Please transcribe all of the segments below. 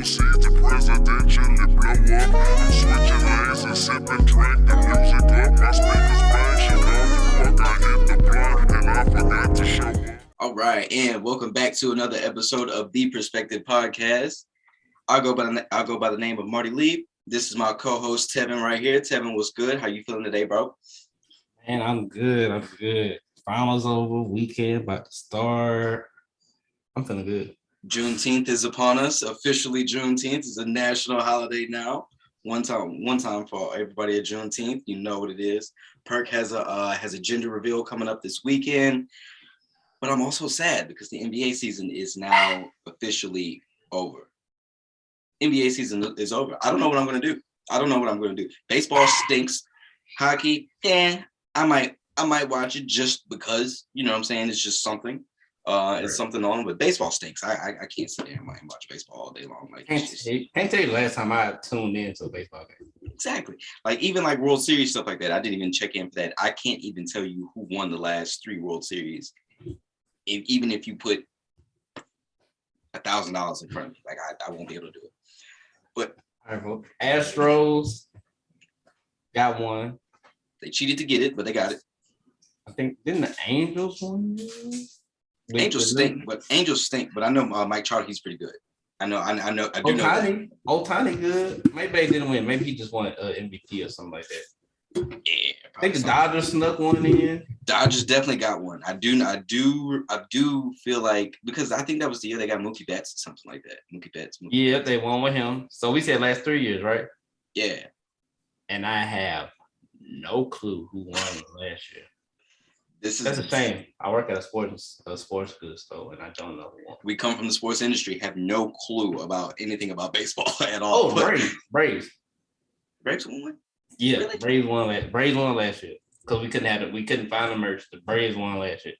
proceed to presidentially blow up. I'm switching lanes and sipping drink, the music up, my speakers bang. She knows the fuck I hit the blunt and I forgot to show up. All right, and welcome back to another episode of the Perspective Podcast. I'll go by the name of Mardy Lee. This is my co-host Tevin right here. Tevin, what's good? How you feeling today, bro? Man, I'm good. Finals over, weekend about to start. I'm feeling good. Juneteenth is upon us. Officially, Juneteenth is a national holiday now. One time for everybody at Juneteenth. You know what it is. Perk has a gender reveal coming up this weekend. But I'm also sad because the NBA season is now officially over. NBA season is over. I don't know what I'm going to do. Baseball stinks. Hockey, I might watch it just because, you know what I'm saying? It's just something. It's something on, but baseball stinks. I can't sit there and watch baseball all day long. Like, can't tell you the last time I tuned in to a baseball game. Exactly. Like even like World Series stuff like that. I didn't even check in for that. I can't even tell you who won the last 3 World Series. Even if you put $1,000 in front of me, like I won't be able to do it. But all right, well, Astros got one. They cheated to get it, but they got it. I think didn't the Angels win? Angels stink, but I know Mike Trout, he's pretty good. I do know that. Otani good. Maybe they didn't win. Maybe he just won MVP or something like that. Yeah, I think the Dodgers snuck one in. Dodgers definitely got one. I do feel like, because I think that was the year they got Mookie Betts or something like that. Mookie Betts. They won with him. So we said last 3 years, right? Yeah. And I have no clue who won last year. That's a shame. I work at a sports goods store, and I don't know who won. We come from the sports industry, have no clue about anything about baseball at all. Oh, Braves won? Yeah, Really? Braves won last year because we couldn't find the merch. The Braves won last year.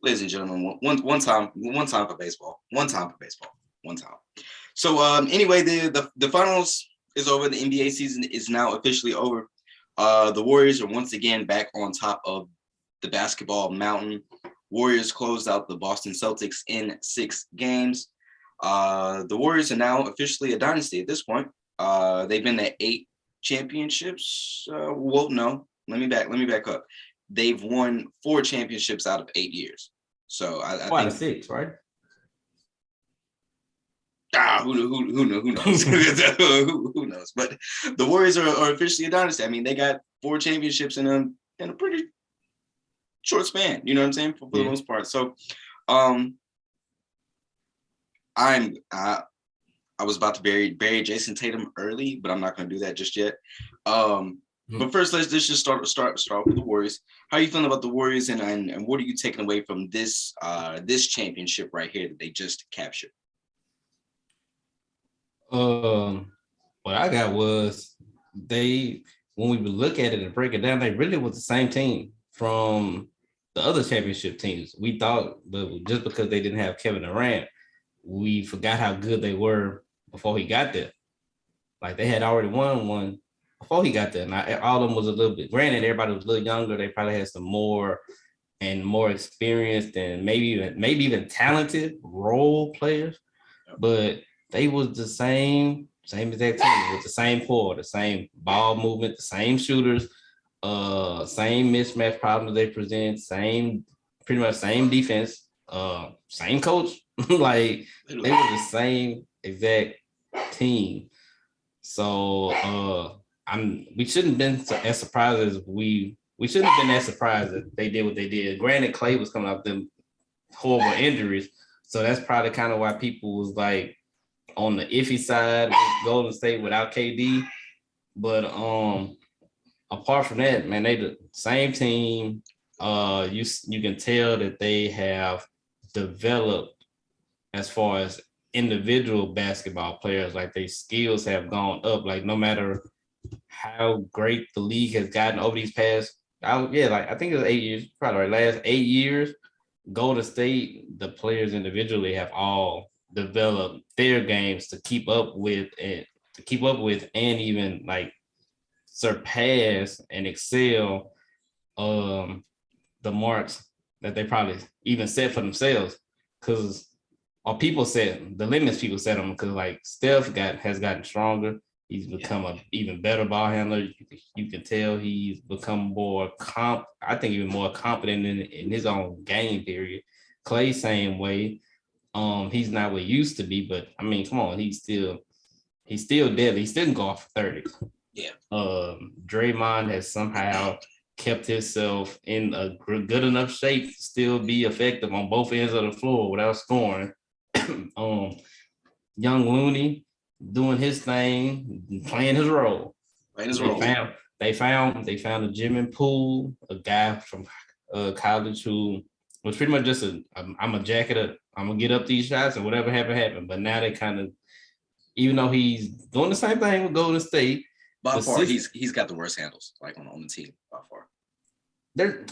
Ladies and gentlemen, one time for baseball. One time. So anyway, the finals is over. The NBA season is now officially over. The Warriors are once again back on top of the basketball mountain. Warriors closed out the Boston Celtics in 6 games. The Warriors are now officially a dynasty at this point. They've been at 8 championships. No, let me back up. They've won 4 championships out of 8 years. So I think 6, right? Who knows? Who knows? But the Warriors are officially a dynasty. I mean, they got 4 championships in a pretty short span. You know what I'm saying? For the most part. So, I was about to bury Jason Tatum early, but I'm not going to do that just yet. But first, let's just start with the Warriors. How are you feeling about the Warriors, and what are you taking away from this championship right here that they just captured? What I got was when we would look at it and break it down, they really was the same team from the other championship teams. We thought, but just because they didn't have Kevin Durant, we forgot how good they were before he got there. Like they had already won one before he got there. Now all of them was a little bit. Granted, everybody was a little younger. They probably had some more experienced and maybe even talented role players, but they was the same exact team with the same core, the same ball movement, the same shooters, same mismatch problems they present, pretty much same defense, same coach. Like they were the same exact team. So we shouldn't have been as surprised as we shouldn't have been as surprised that they did what they did. Granted, Clay was coming off them horrible injuries, so that's probably kind of why people was like on the iffy side with Golden State without KD. But apart from that, man, they the same team. You can tell that they have developed as far as individual basketball players. Like their skills have gone up. Like no matter how great the league has gotten over these past, I think it was 8 years, probably right, last 8 years, Golden State, the players individually have all developed their games to keep up with and even like surpass and excel the marks that they probably even set for themselves. Because or people said the limits people set him because like Steph has gotten stronger. He's become a even better ball handler. You can tell he's become more I think even more confident in his own game period. Clay, same way. He's not what he used to be, but I mean, come on, he's still deadly. He still can go off 30. Yeah. Draymond has somehow kept himself in a good enough shape to still be effective on both ends of the floor without scoring. Young Looney doing his thing, playing his role. They found a Jim and Poole, a guy from college who was pretty much just I'm a jacket up, I'm gonna get up these shots and whatever happened. But now they kind of, even though he's doing the same thing with Golden State, by far he's got the worst handles like on the team by far. They're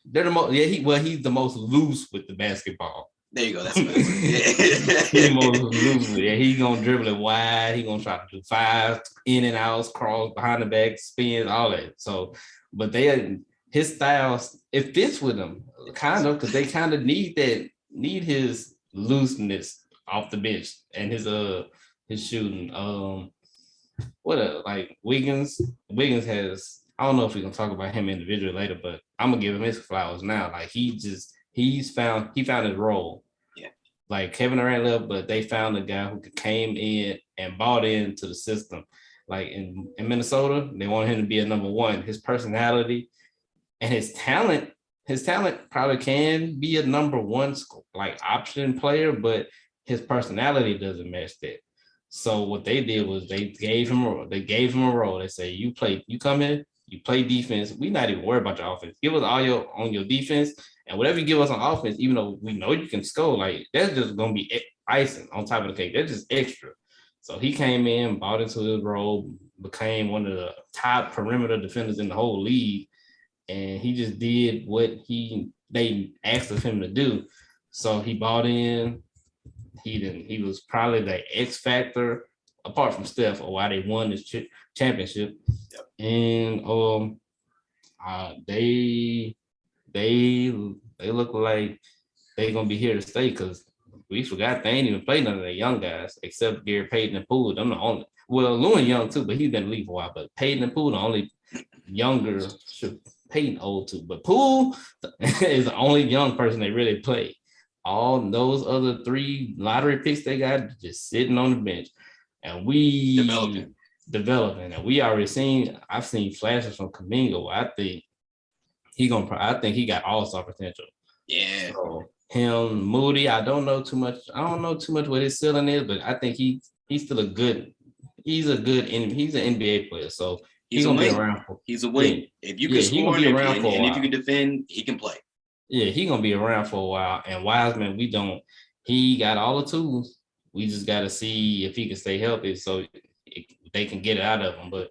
the most he's the most loose with the basketball. There you go. That's what he's most loose. Yeah, he's gonna dribble it wide. He's gonna try to do 5 in and outs, cross behind the back, spins, all that. So, but his styles, it fits with them kind of, because they kind of need his looseness off the bench and his shooting. Like Wiggins has, I don't know if we can talk about him individually later, but I'm gonna give him his flowers now. Like he found his role. Yeah. Like Kevin Durant left, but they found a guy who came in and bought into the system. Like in Minnesota, they wanted him to be a number one. His personality and his talent probably can be a number one like option player, but his personality doesn't match that. So what they did was they gave him a role. They say, you come in, you play defense. We're not even worried about your offense. Give us all on your defense, and whatever you give us on offense, even though we know you can score, like that's just gonna be icing on top of the cake. That's just extra. So he came in, bought into his role, became one of the top perimeter defenders in the whole league, and he just did what they asked of him to do. So he bought in. He was probably the X factor apart from Steph, or why they won this championship. Yep. And they look like they're gonna be here to stay, because we forgot they ain't even played none of the young guys except Gary Payton and Poole. I'm the only. Well, Lewin young too, but he's been in the league for a while. But Payton and Poole the only younger. Payton old too, but Poole is the only young person they really play. All those other 3 lottery picks they got just sitting on the bench, and we developing. And we already I've seen flashes from Kuminga. I think he got all-star potential. Yeah. So him, Moody, I don't know too much what his ceiling is, but I think he's still he's an NBA player. So he's gonna be around for. He's a wing. Yeah. If you can score and if you can defend, he can play. Yeah, he's gonna be around for a while. And Wiseman, he got all the tools. We just gotta see if he can stay healthy so they can get it out of him. But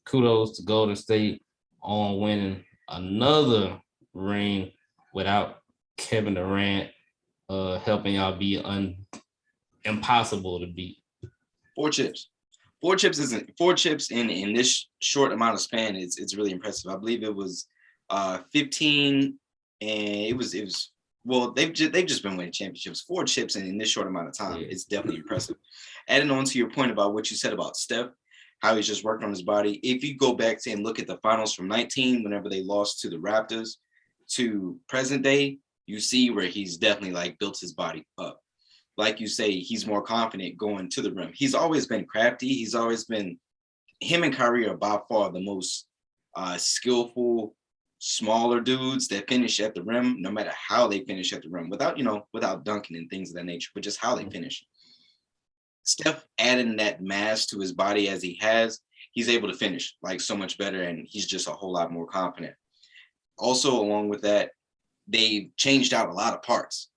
kudos to Golden State on winning another ring without Kevin Durant helping y'all be impossible to beat. 4 chips. 4 chips in this short amount of span. It's really impressive. I believe it was 15. And it was well, they've just been winning championships. 4 chips in this short amount of time. Yeah. It's definitely impressive. Adding on to your point about what you said about Steph, how he's just worked on his body. If you go back and look at the finals from 19, whenever they lost to the Raptors, to present day, you see where he's definitely like built his body up. Like you say, he's more confident going to the rim. He's always been crafty. Him and Kyrie are by far the most skillful, smaller dudes that finish at the rim, no matter how they finish at the rim, without dunking and things of that nature, but just how they finish. Steph adding that mass to his body as he's able to finish like so much better, and he's just a whole lot more confident. Also, along with that, they changed out a lot of parts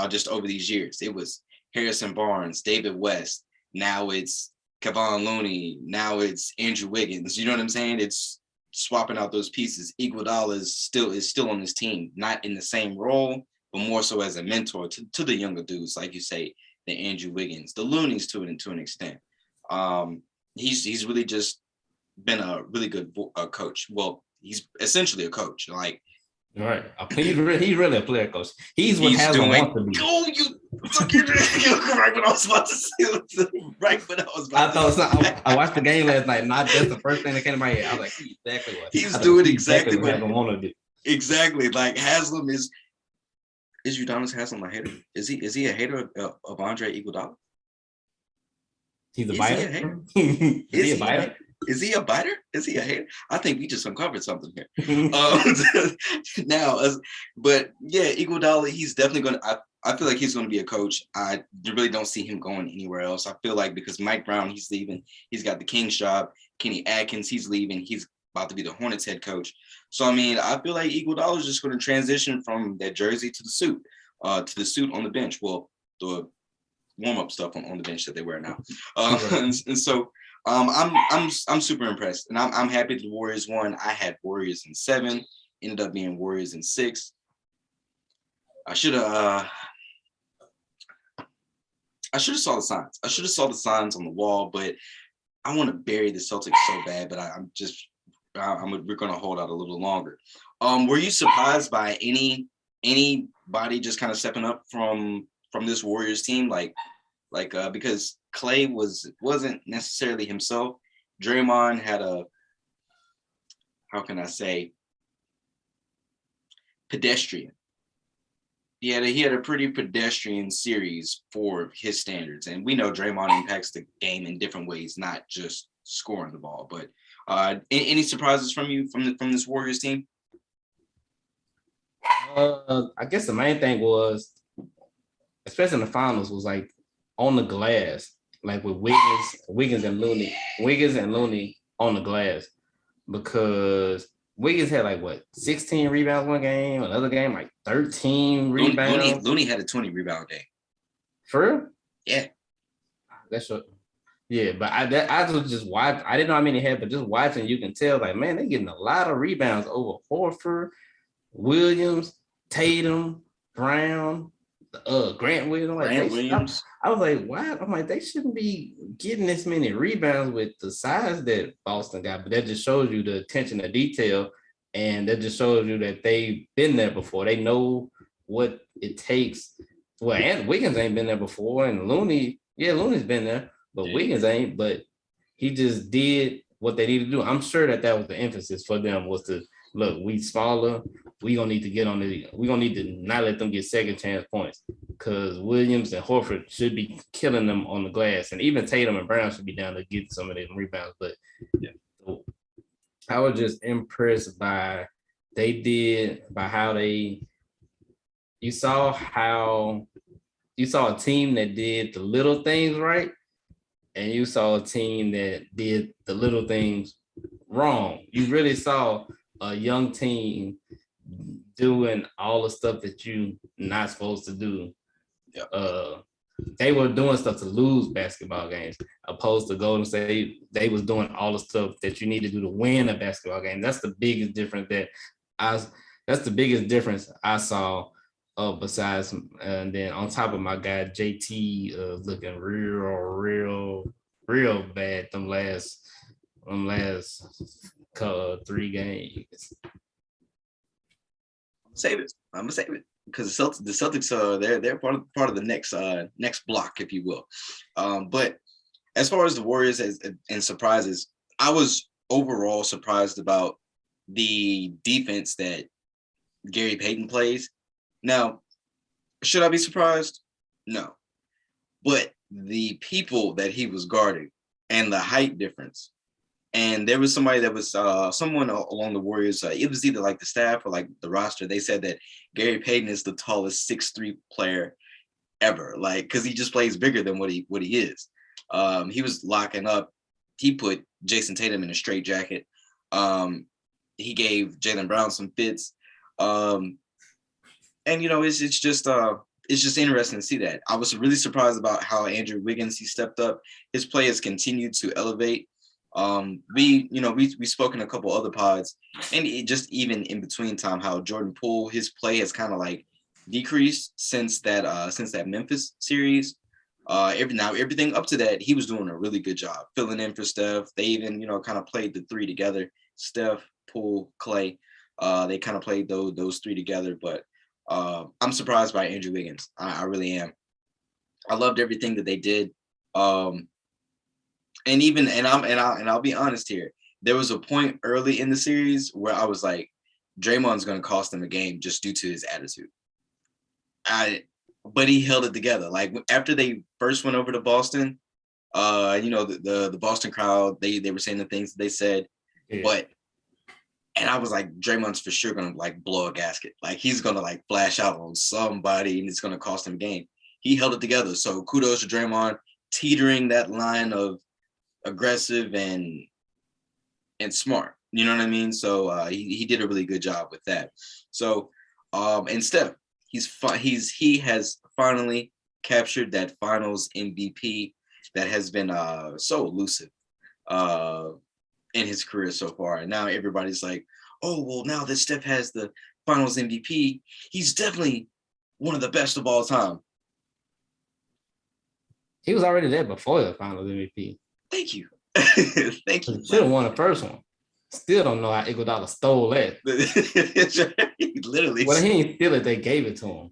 just over these years. It was Harrison Barnes, David West. Now it's Kevon Looney. Now it's Andrew Wiggins. You know what I'm saying? It's swapping out those pieces. Iguodala is still on this team, not in the same role, but more so as a mentor to the younger dudes, like you say, the Andrew Wiggins, the Looneys to an extent. He's really just been a really good coach. Well, he's essentially a coach. Like Right. He's really a player coach. He's what He's Haslam doing. wants to be. Oh, you right when I was about to say. Right when I was I about to thought say. I watched the game last night. Not that's the first thing that came to my head. I was like, he's exactly what He's doing exactly what Haslam want to do. Exactly. Like Haslam is Udonis Haslam a hater? Is he a hater of Andre Iguodala? He's a Is biter. he a hater? Is he a biter? Is he a biter? Is he a hater? I think we just uncovered something here. Now, but yeah, Iguodala, he's definitely going to. I feel like he's going to be a coach. I really don't see him going anywhere else. I feel like because Mike Brown, he's leaving. He's got the Kings job. Kenny Atkins, he's leaving. He's about to be the Hornets head coach. So, I mean, I feel like Iguodala is just going to transition from that jersey to the suit on the bench. Well, the warm-up stuff on the bench that they wear now. And so I'm super impressed. And I'm happy the Warriors won. I had Warriors in 7, ended up being Warriors in 6. I should have saw the signs. I should have saw the signs on the wall, but I want to bury the Celtics so bad, but we're gonna hold out a little longer. Were you surprised by anybody just kind of stepping up from this Warriors team? Because Clay wasn't necessarily himself. Draymond had pedestrian. He had a pretty pedestrian series for his standards, and we know Draymond impacts the game in different ways, not just scoring the ball. But any surprises from you from this Warriors team? I guess the main thing was, especially in the finals, was like on the glass, like with Wiggins and Looney on the glass, because Wiggins had like 16 rebounds one game, another game like 13 rebounds. Looney had a 20 rebound game. For real? Yeah. That's what. Yeah, but I was just watch. I didn't know how many he had, but just watching, you can tell like, man, they're getting a lot of rebounds over Horford, Williams, Tatum, Brown, Grant Williams. I was like, what? I'm like, they shouldn't be getting this many rebounds with the size that Boston got, but that just shows you the attention to detail, and that just shows you that they've been there before. They know what it takes. Well, and Wiggins ain't been there before, and Looney's been there, but Wiggins ain't. But he just did what they needed to do. I'm sure that was the emphasis for them, was to look, we smaller. We're gonna need to not let them get second chance points, because Williams and Horford should be killing them on the glass, and even Tatum and Brown should be down to get some of them rebounds. But yeah, so I was just impressed by how you saw a team that did the little things right, and you saw a team that did the little things wrong. You really saw a young team doing all the stuff that you're not supposed to do. Yeah. They were doing stuff to lose basketball games, opposed to Golden State. They was doing all the stuff that you need to do to win a basketball game. That's the biggest difference I saw. Besides, and then on top of my guy JT looking real bad them last 3 games. I'm gonna save it because the Celtics they're part of the next block, if you will. But as far as the Warriors and surprises, I was overall surprised about the defense that Gary Payton plays. Now, should I be surprised? No. But the people that he was guarding and the height difference. And there was somebody that was someone along the Warriors. It was either like the staff or like the roster. They said that Gary Payton is the tallest 6'3" player ever. Like, because he just plays bigger than what he is. He was locking up. He put Jason Tatum in a straitjacket. He gave Jaylen Brown some fits. And it's just interesting to see that. I was really surprised about how Andrew Wiggins, he stepped up. His play has continued to elevate. We spoke in a couple other pods, and just even in between time, how Jordan Poole, his play has kind of like decreased since that Memphis series. Everything up to that, he was doing a really good job filling in for Steph. They even kind of played the 3 together: Steph, Poole, Clay. They kind of played those three together, but I'm surprised by Andrew Wiggins. I really am. I loved everything that they did. And I'll be honest here. There was a point early in the series where I was like, Draymond's going to cost them a game just due to his attitude. But he held it together. Like after they first went over to Boston, the Boston crowd, they were saying the things that they said, and I was like, Draymond's for sure gonna like blow a gasket. Like he's gonna like flash out on somebody and it's gonna cost him a game. He held it together. So kudos to Draymond, teetering that line of aggressive and smart. You know what I mean? So he did a really good job with that. So and Steph, he has finally captured that Finals MVP that has been so elusive in his career so far. And now everybody's like, oh, well, now that Steph has the Finals MVP, he's definitely one of the best of all time. He was already there before the Finals MVP. Thank you. Thank you. Should have won the first one. Still don't know how Iguodala stole that. He literally. Well, he didn't steal it. They gave it to him.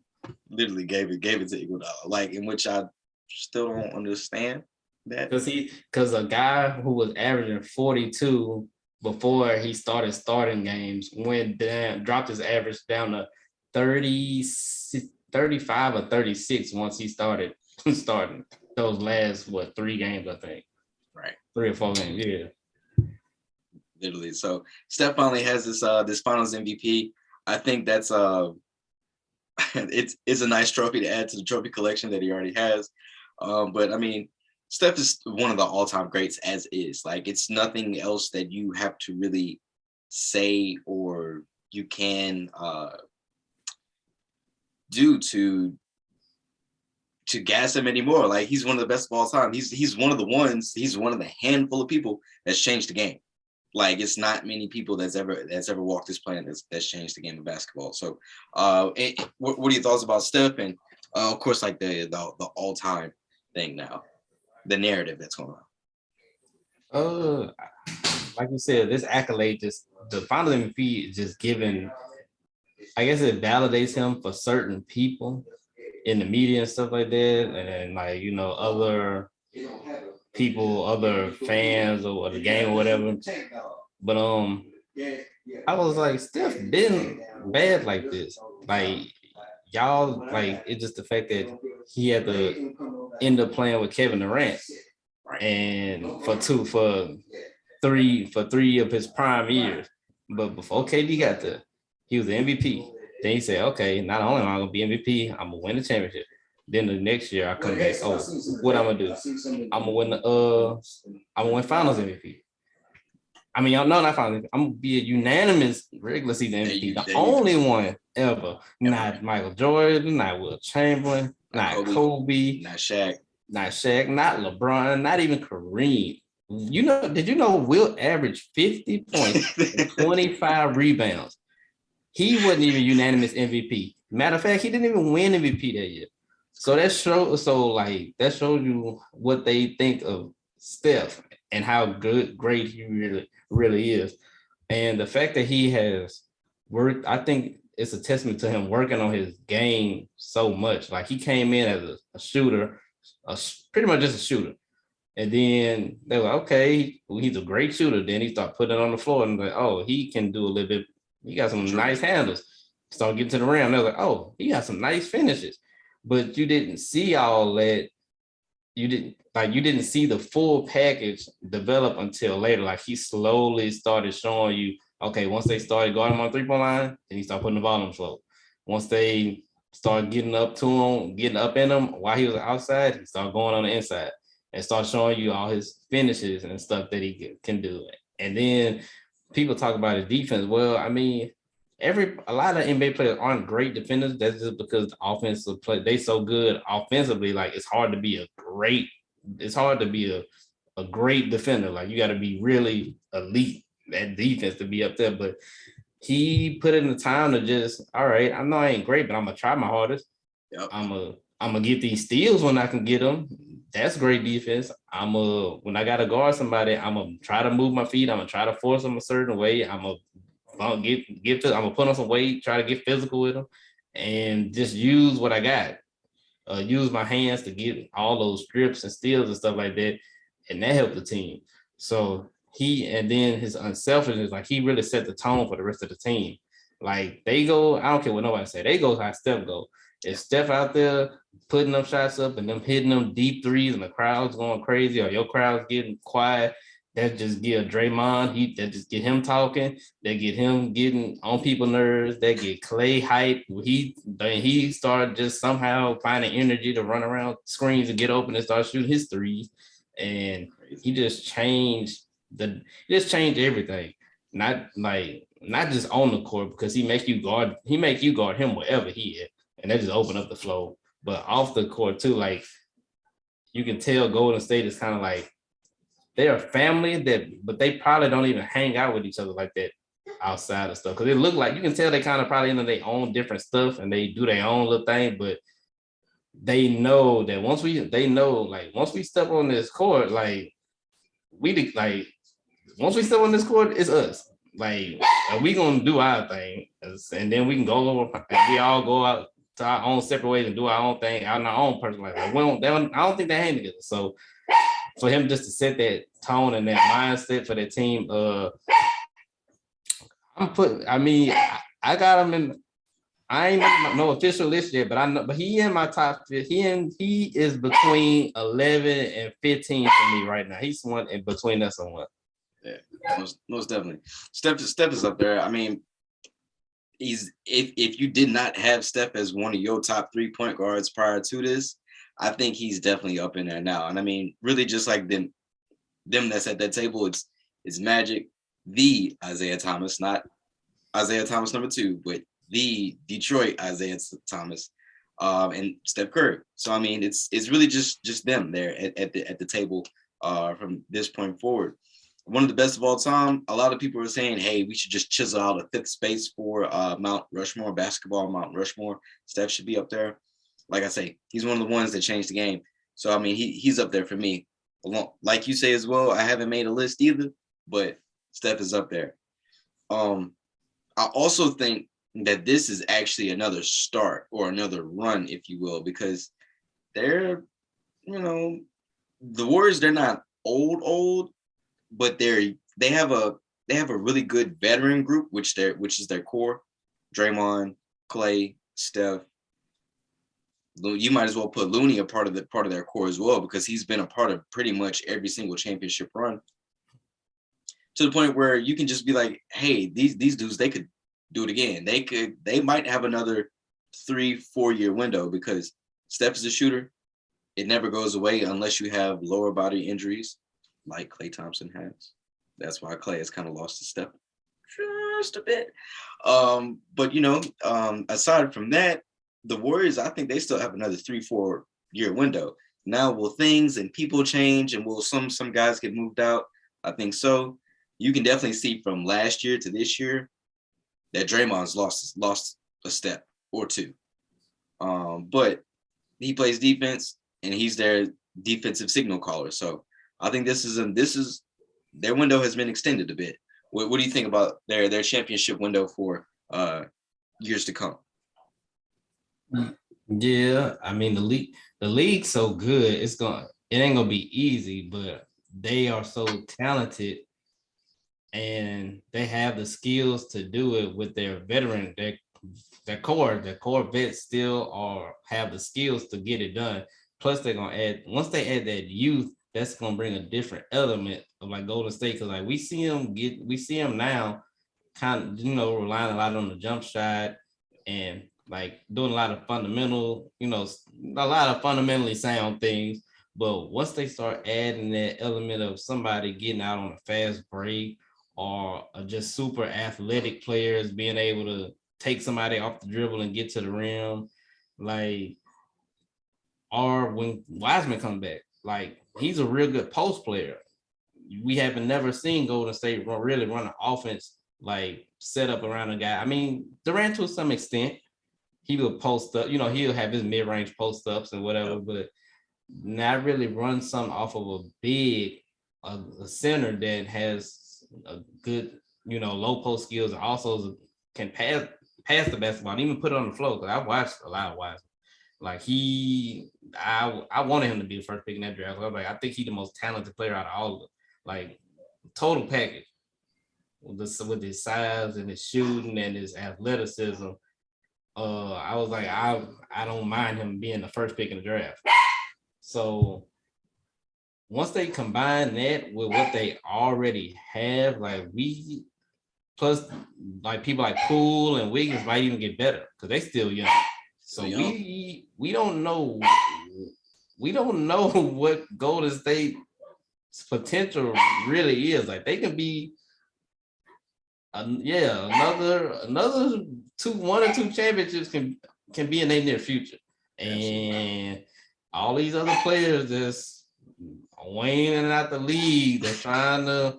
Literally gave it to Iguodala, like in which I still don't understand that. Because a guy who was averaging 42 before he started starting games went down, dropped his average down to 35 or 36 once he started starting those last 3 games, I think. Right. 3 or 4 games, yeah. Literally. So Steph finally has this Finals MVP. I think that's it's a nice trophy to add to the trophy collection that he already has. But I mean, Steph is one of the all-time greats as is. Like it's nothing else that you have to really say or you can do to gas him anymore. Like he's one of the best of all time. He's one of the handful of people that's changed the game. Like it's not many people that's ever walked this planet that's changed the game of basketball. So what are your thoughts about Steph and of course like the all-time thing now, the narrative that's going on? Like you said, this accolade, just the Finals MVP is just given, I guess it validates him for certain people in the media and stuff like that, and like other people, other fans or the game or whatever. But I was like, Steph been bad like this. Like y'all, like it's just the fact that he had to end up playing with Kevin Durant, and for three of his prime years. But before KD got there, he was the MVP. Then he said, okay, not only am I gonna be MVP, I'm gonna win the championship. Then the next year I come back. Oh, what I'm gonna do? I'm gonna win Finals MVP. I mean, y'all know not Finals. I'm gonna be a unanimous regular season MVP. The only one ever. Not Michael Jordan, not Will Chamberlain, not Kobe, not Shaq, not LeBron, not even Kareem. Did you know Will averaged 50 points and 25 rebounds? He wasn't even unanimous MVP. Matter of fact, he didn't even win MVP that year. So that shows you what they think of Steph and how great he really is. And the fact that he has worked, I think it's a testament to him working on his game so much. Like he came in as a shooter, pretty much just a shooter. And then they were like, okay, he's a great shooter. Then he started putting it on the floor and like, oh, he can do a little bit. He got some nice handles. Start getting to the rim. They were like, oh, he got some nice finishes. But you didn't see all that. You didn't see the full package develop until later. Like he slowly started showing you, okay, once they started guarding him on 3-point line, then he started putting the ball on the floor. Once they started getting up to him, getting up in him while he was outside, he started going on the inside and start showing you all his finishes and stuff that he can do. And then people talk about his defense. Well, I mean, a lot of NBA players aren't great defenders. That's just because the offensive play, they so good offensively. Like it's hard to be a great defender. Like you got to be really elite at defense to be up there. But he put in the time to just, all right, I know I ain't great, but I'm gonna try my hardest. Yep. I'm gonna get these steals when I can get them. That's great defense. When I gotta guard somebody, I'm gonna try to move my feet. I'm gonna try to force them a certain way. I'm gonna I'm gonna put on some weight, try to get physical with him, and just use what I got. Use my hands to get all those strips and steals and stuff like that, and that helped the team. So and then his unselfishness, like he really set the tone for the rest of the team. Like they go, I don't care what nobody say, they go how Steph go. If Steph out there putting them shots up and them hitting them deep threes and the crowd's going crazy or your crowd's getting quiet, that just get Draymond, that just get him talking, that get him getting on people's nerves, that get Clay hype. He started just somehow finding energy to run around screens and get open and start shooting his threes. And he just changed everything. Not just on the court, because he make you guard him wherever he is. And that just open up the flow. But off the court too, like you can tell Golden State is kind of like they're a family but they probably don't even hang out with each other like that outside of stuff. Because it look like you can tell they kind of probably into their own different stuff and they do their own little thing, but they know that once we step on this court, once we step on this court, it's us. Like we gonna do our thing, and then we can go over and we all go out to our own separate ways and do our own thing out in our own personal life. I don't think they hang together. So for him just to set that tone and that mindset for that team, I got him in. I ain't no official list yet, but I know. But he in my top 50. He is between 11 and 15 for me right now. He's one in between us and one. Yeah, most definitely. Steph is up there. I mean, if you did not have Steph as one of your top 3 point guards prior to this, I think he's definitely up in there now. And I mean, really, just like them that's at that table, it's Magic, the Isaiah Thomas, not Isaiah Thomas number 2, but the Detroit Isaiah Thomas, and Steph Curry. So I mean, it's really just them there at the table from this point forward. One of the best of all time. A lot of people are saying, hey, we should just chisel out a 5th space for Mount Rushmore, basketball Mount Rushmore. Steph should be up there. Like I say, he's one of the ones that changed the game. So I mean, he's up there for me. Like you say as well, I haven't made a list either, but Steph is up there. I also think that this is actually another start or another run, if you will, because they're, the Warriors, they're not old, but they have a really good veteran group, which is their core. Draymond, Clay, Steph. You might as well put Looney a part of their core as well, because he's been a part of pretty much every single championship run. To the point where you can just be like, hey, these dudes, they could do it again. They might have another 3-4 year window, because Steph is a shooter. It never goes away unless you have lower body injuries, like Klay Thompson has. That's why Klay has kind of lost his step just a bit. But aside from that, the Warriors, I think they still have another 3-4 year window. Now, will things and people change, and will some guys get moved out? I think so. You can definitely see from last year to this year that Draymond's lost a step or 2. But he plays defense, and he's their defensive signal caller. So I think this is their window has been extended a bit. What do you think about their championship window for years to come? Yeah, I mean the league's so good. It ain't gonna be easy, but they are so talented, and they have the skills to do it with their veteran. Their core vets still have the skills to get it done. Plus, they're gonna once they add that youth, that's gonna bring a different element of like Golden State. Because like we see them now, kind of relying a lot on the jump shot and like doing a lot of fundamentally sound things. But once they start adding that element of somebody getting out on a fast break, or just super athletic players being able to take somebody off the dribble and get to the rim, or when Wiseman comes back, like he's a real good post player. We haven't never seen Golden State really run an offense like set up around a guy. I mean, Durant to some extent, he will post up, he'll have his mid-range post ups and whatever, but not really run something off of a center that has a good low post skills, and also can pass the basketball, and even put it on the floor. Because I watched a lot of Wiseman. Like I wanted him to be the first pick in that draft. I think he's the most talented player out of all of them. Like total package with his size and his shooting and his athleticism. I was like, I don't mind him being the first pick in the draft. So once they combine that with what they already have, like plus like people like Poole and Wiggins might even get better because they still young. So we don't know what Golden State's potential really is. Like they can be another one or two championships can be in their near future. And all these other players that's waning out the league, they're trying to,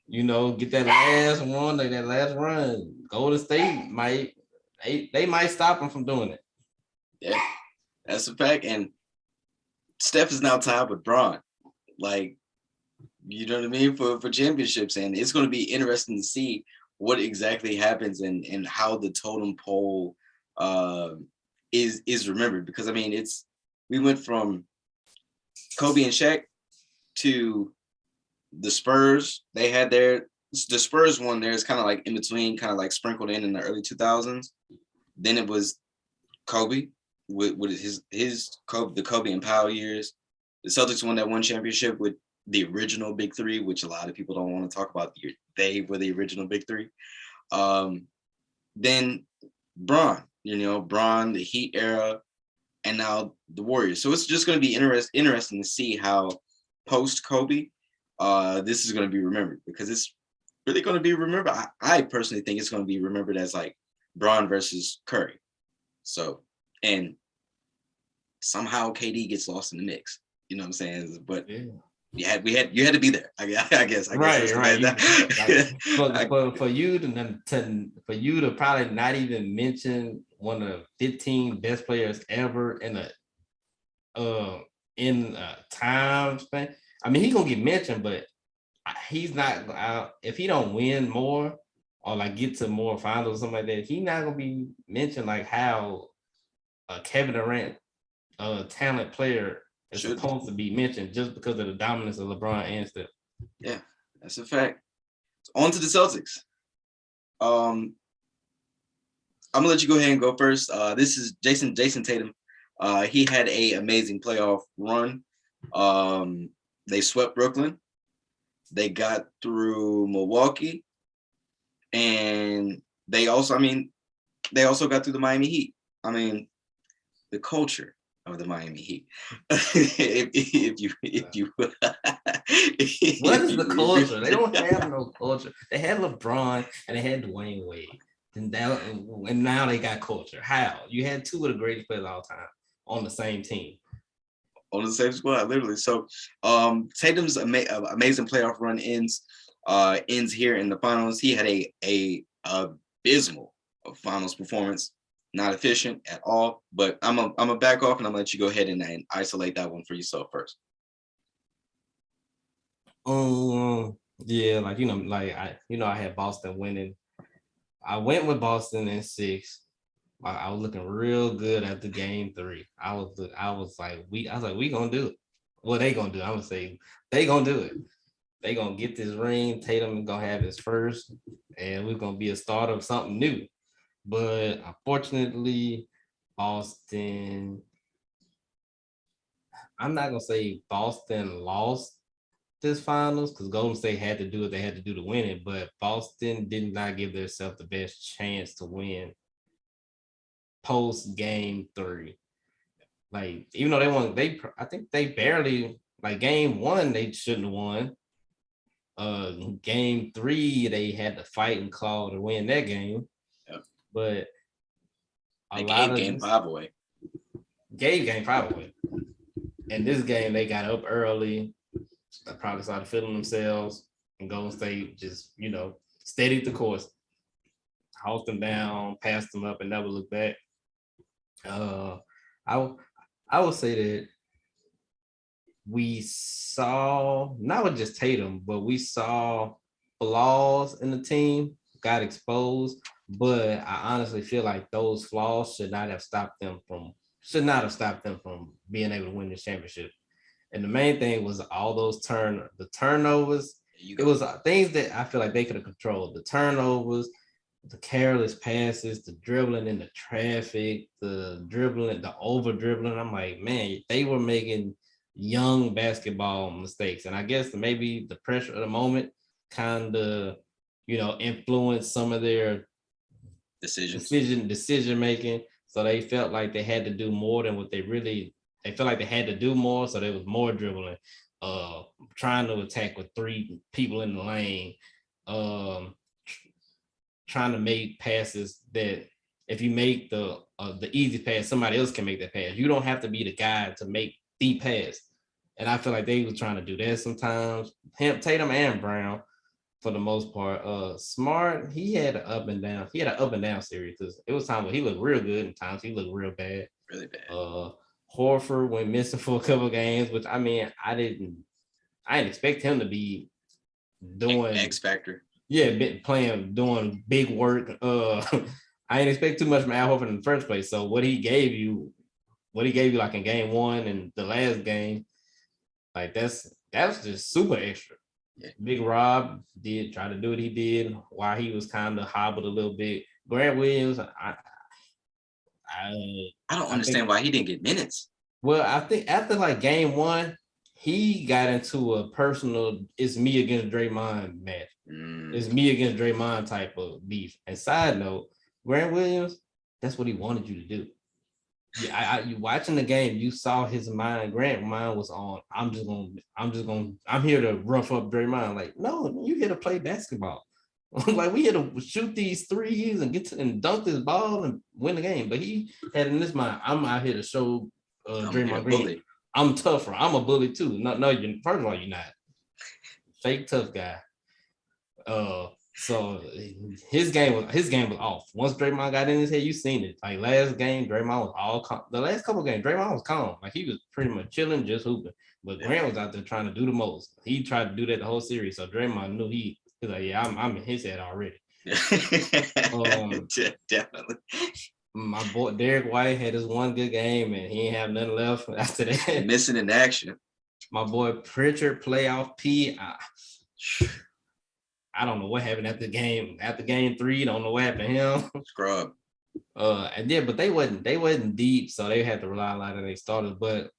get that last one, that last run. Golden State might stop them from doing it. Yeah, that's a fact. And Steph is now tied with Bron. Like, you know what I mean? For championships. And it's going to be interesting to see what exactly happens and how the totem pole is remembered. Because, I mean, we went from Kobe and Shaq to the Spurs. They had the Spurs one there is kind of like in between, kind of like sprinkled in the early 2000s. Then it was Kobe with the Kobe and Powell years. The Celtics won that one championship with the original Big Three, which a lot of people don't want to talk about. They were the original Big Three. Then Bron, the Heat era, and now the Warriors. So it's just going to be interesting to see how post Kobe, this is going to be remembered, because it's really going to be remembered. I personally think it's going to be remembered as like Bron versus Curry. So, and somehow KD gets lost in the mix. You know what I'm saying? But you had to be there. I guess. Right. For you to probably not even mention one of the 15 best players ever in a time span. I mean, he's gonna get mentioned, but he's not. If he don't win more or like get to more finals or something like that, he's not gonna be mentioned like how Kevin Durant, a talent player, is supposed to be mentioned just because of the dominance of LeBron and Steph. Yeah, that's a fact. On to the Celtics. I'm gonna let you go ahead and go first. This is Jason Tatum. He had an amazing playoff run. They swept Brooklyn. They got through Milwaukee, and they also got through the Miami Heat. I mean, the culture of the Miami Heat. if you what is the culture? They don't have no culture. They had LeBron and they had Dwayne Wade. And now they got culture. How? You had two of the greatest players of all time on the same team. On the same squad, literally. So Tatum's amazing playoff run ends here in the finals. He had a abysmal finals performance. Not efficient at all, but I'm a back off, and I'm gonna let you go ahead and isolate that one for yourself first. Yeah, I had Boston winning. I went with Boston in 6. I was looking real good after game 3. I was like, we gonna do it. What they gonna do? I'm gonna say they gonna do it. They gonna get this ring. Tatum gonna have his first, and we're gonna be a start of something new. But unfortunately, Boston, I'm not going to say Boston lost this finals because Golden State had to do what they had to do to win it, but Boston did not give themselves the best chance to win post game 3. Like, even though they won, I think they barely, like game 1, they shouldn't have won. Game 3, they had to fight and claw to win that game. But they gave game 5 away. And this game, they got up early. They probably started feeling themselves. And Golden State just, steadied the course. Housed them down, passed them up, and never looked back. I would say that we saw, not with just Tatum, but we saw flaws in the team got exposed, but I honestly feel like those flaws should not have stopped them from being able to win this championship. And the main thing was all those the turnovers. It was things that I feel like they could have controlled. The turnovers, the careless passes, the dribbling in the traffic, the dribbling, the over dribbling. I'm like, man, they were making young basketball mistakes. And I guess maybe the pressure of the moment kind of, influenced some of their decision making. So they felt like they had to do more than what they felt like they had to do more. So there was more dribbling, trying to attack with 3 people in the lane, trying to make passes that if you make the easy pass, somebody else can make that pass. You don't have to be the guy to make the pass. And I feel like they were trying to do that sometimes. Tatum and Brown, for the most part. Smart, he had an up and down. He had an up and down series because it was times where he looked real good and times he looked real bad. Really bad. Horford went missing for a couple games, which I didn't expect him to be doing X Factor. Yeah, doing big work. I didn't expect too much from Al Horford in the first place. So what he gave you like in game 1 and the last game, like that was just super extra. Yeah. Big Rob did try to do what he did while he was kind of hobbled a little bit. Grant Williams, I don't understand why he didn't get minutes. Well, I think after like game 1, he got into a personal it's me against Draymond match. It's me against Draymond type of beef. And side note, Grant Williams, that's what he wanted you to do. Yeah, you watching the game, you saw his mind. Grant mind was on. I'm here to rough up Draymond. Like, no, you here to play basketball. Like we here to shoot these threes and and dunk this ball and win the game. But he had in his mind, I'm out here to show Draymond Green, I'm tougher. I'm a bully too. No, you first of all, you're not. Fake tough guy. So his game was off. Once Draymond got in his head, you seen it. Like last game, Draymond was all calm. The last couple of games, Draymond was calm. Like he was pretty much chilling, just hooping. But Grant was out there trying to do the most. He tried to do that the whole series. So Draymond knew he's like, yeah, I'm in his head already. Definitely. My boy Derek White had his one good game and he ain't have nothing left after that. Missing in action. My boy Pritchard, playoff P. I don't know what happened after game 3. Don't know what happened to him. Scrub. But they wasn't deep, so they had to rely a lot on their starters. But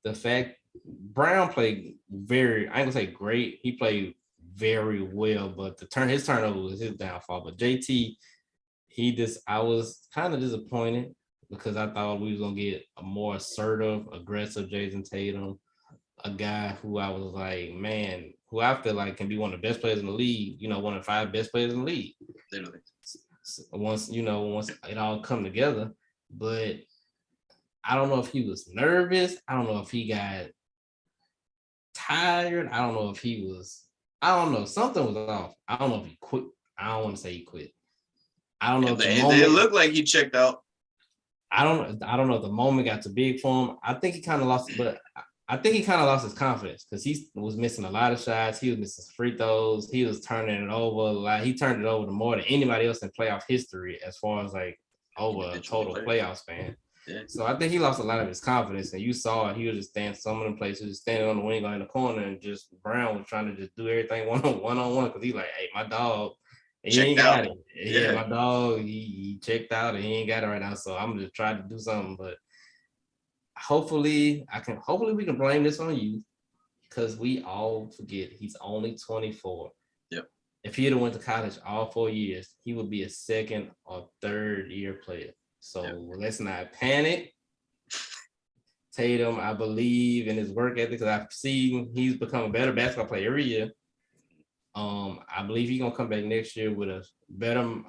the fact Brown played I ain't gonna say great. He played very well, but his turnover was his downfall. But JT, I was kind of disappointed because I thought we was gonna get a more assertive, aggressive Jason Tatum, a guy who I was like, man, who I feel like can be one of the best players in the league, one of the 5 best players in the league. Literally. Once it all come together. But I don't know if he was nervous. I don't know if he got tired. I don't know. Something was off. I don't know if he quit. I don't want to say he quit. I don't know if it looked like he checked out. I don't know if the moment got too big for him. I think he kind of lost his confidence because he was missing a lot of shots. He was missing free throws. He was turning it over. He turned it over more than anybody else in playoff history as far as like over a total playoff span. Yeah. So I think he lost a lot of his confidence, and you saw it. He was just standing some of them places, just standing on the wing or in the corner, and just Brown was trying to just do everything one on one because he's like, hey, my dog, he ain't got it. Yeah, my dog, he checked out and he ain't got it right now. So I'm just trying to do something, but hopefully we can blame this on you because we all forget he's only 24. Yep. If he had went to college all 4 years, he would be a 2nd or 3rd year player. So let's not panic. Tatum, I believe in his work ethic because I've seen he's become a better basketball player every year. I believe he's gonna come back next year with a better,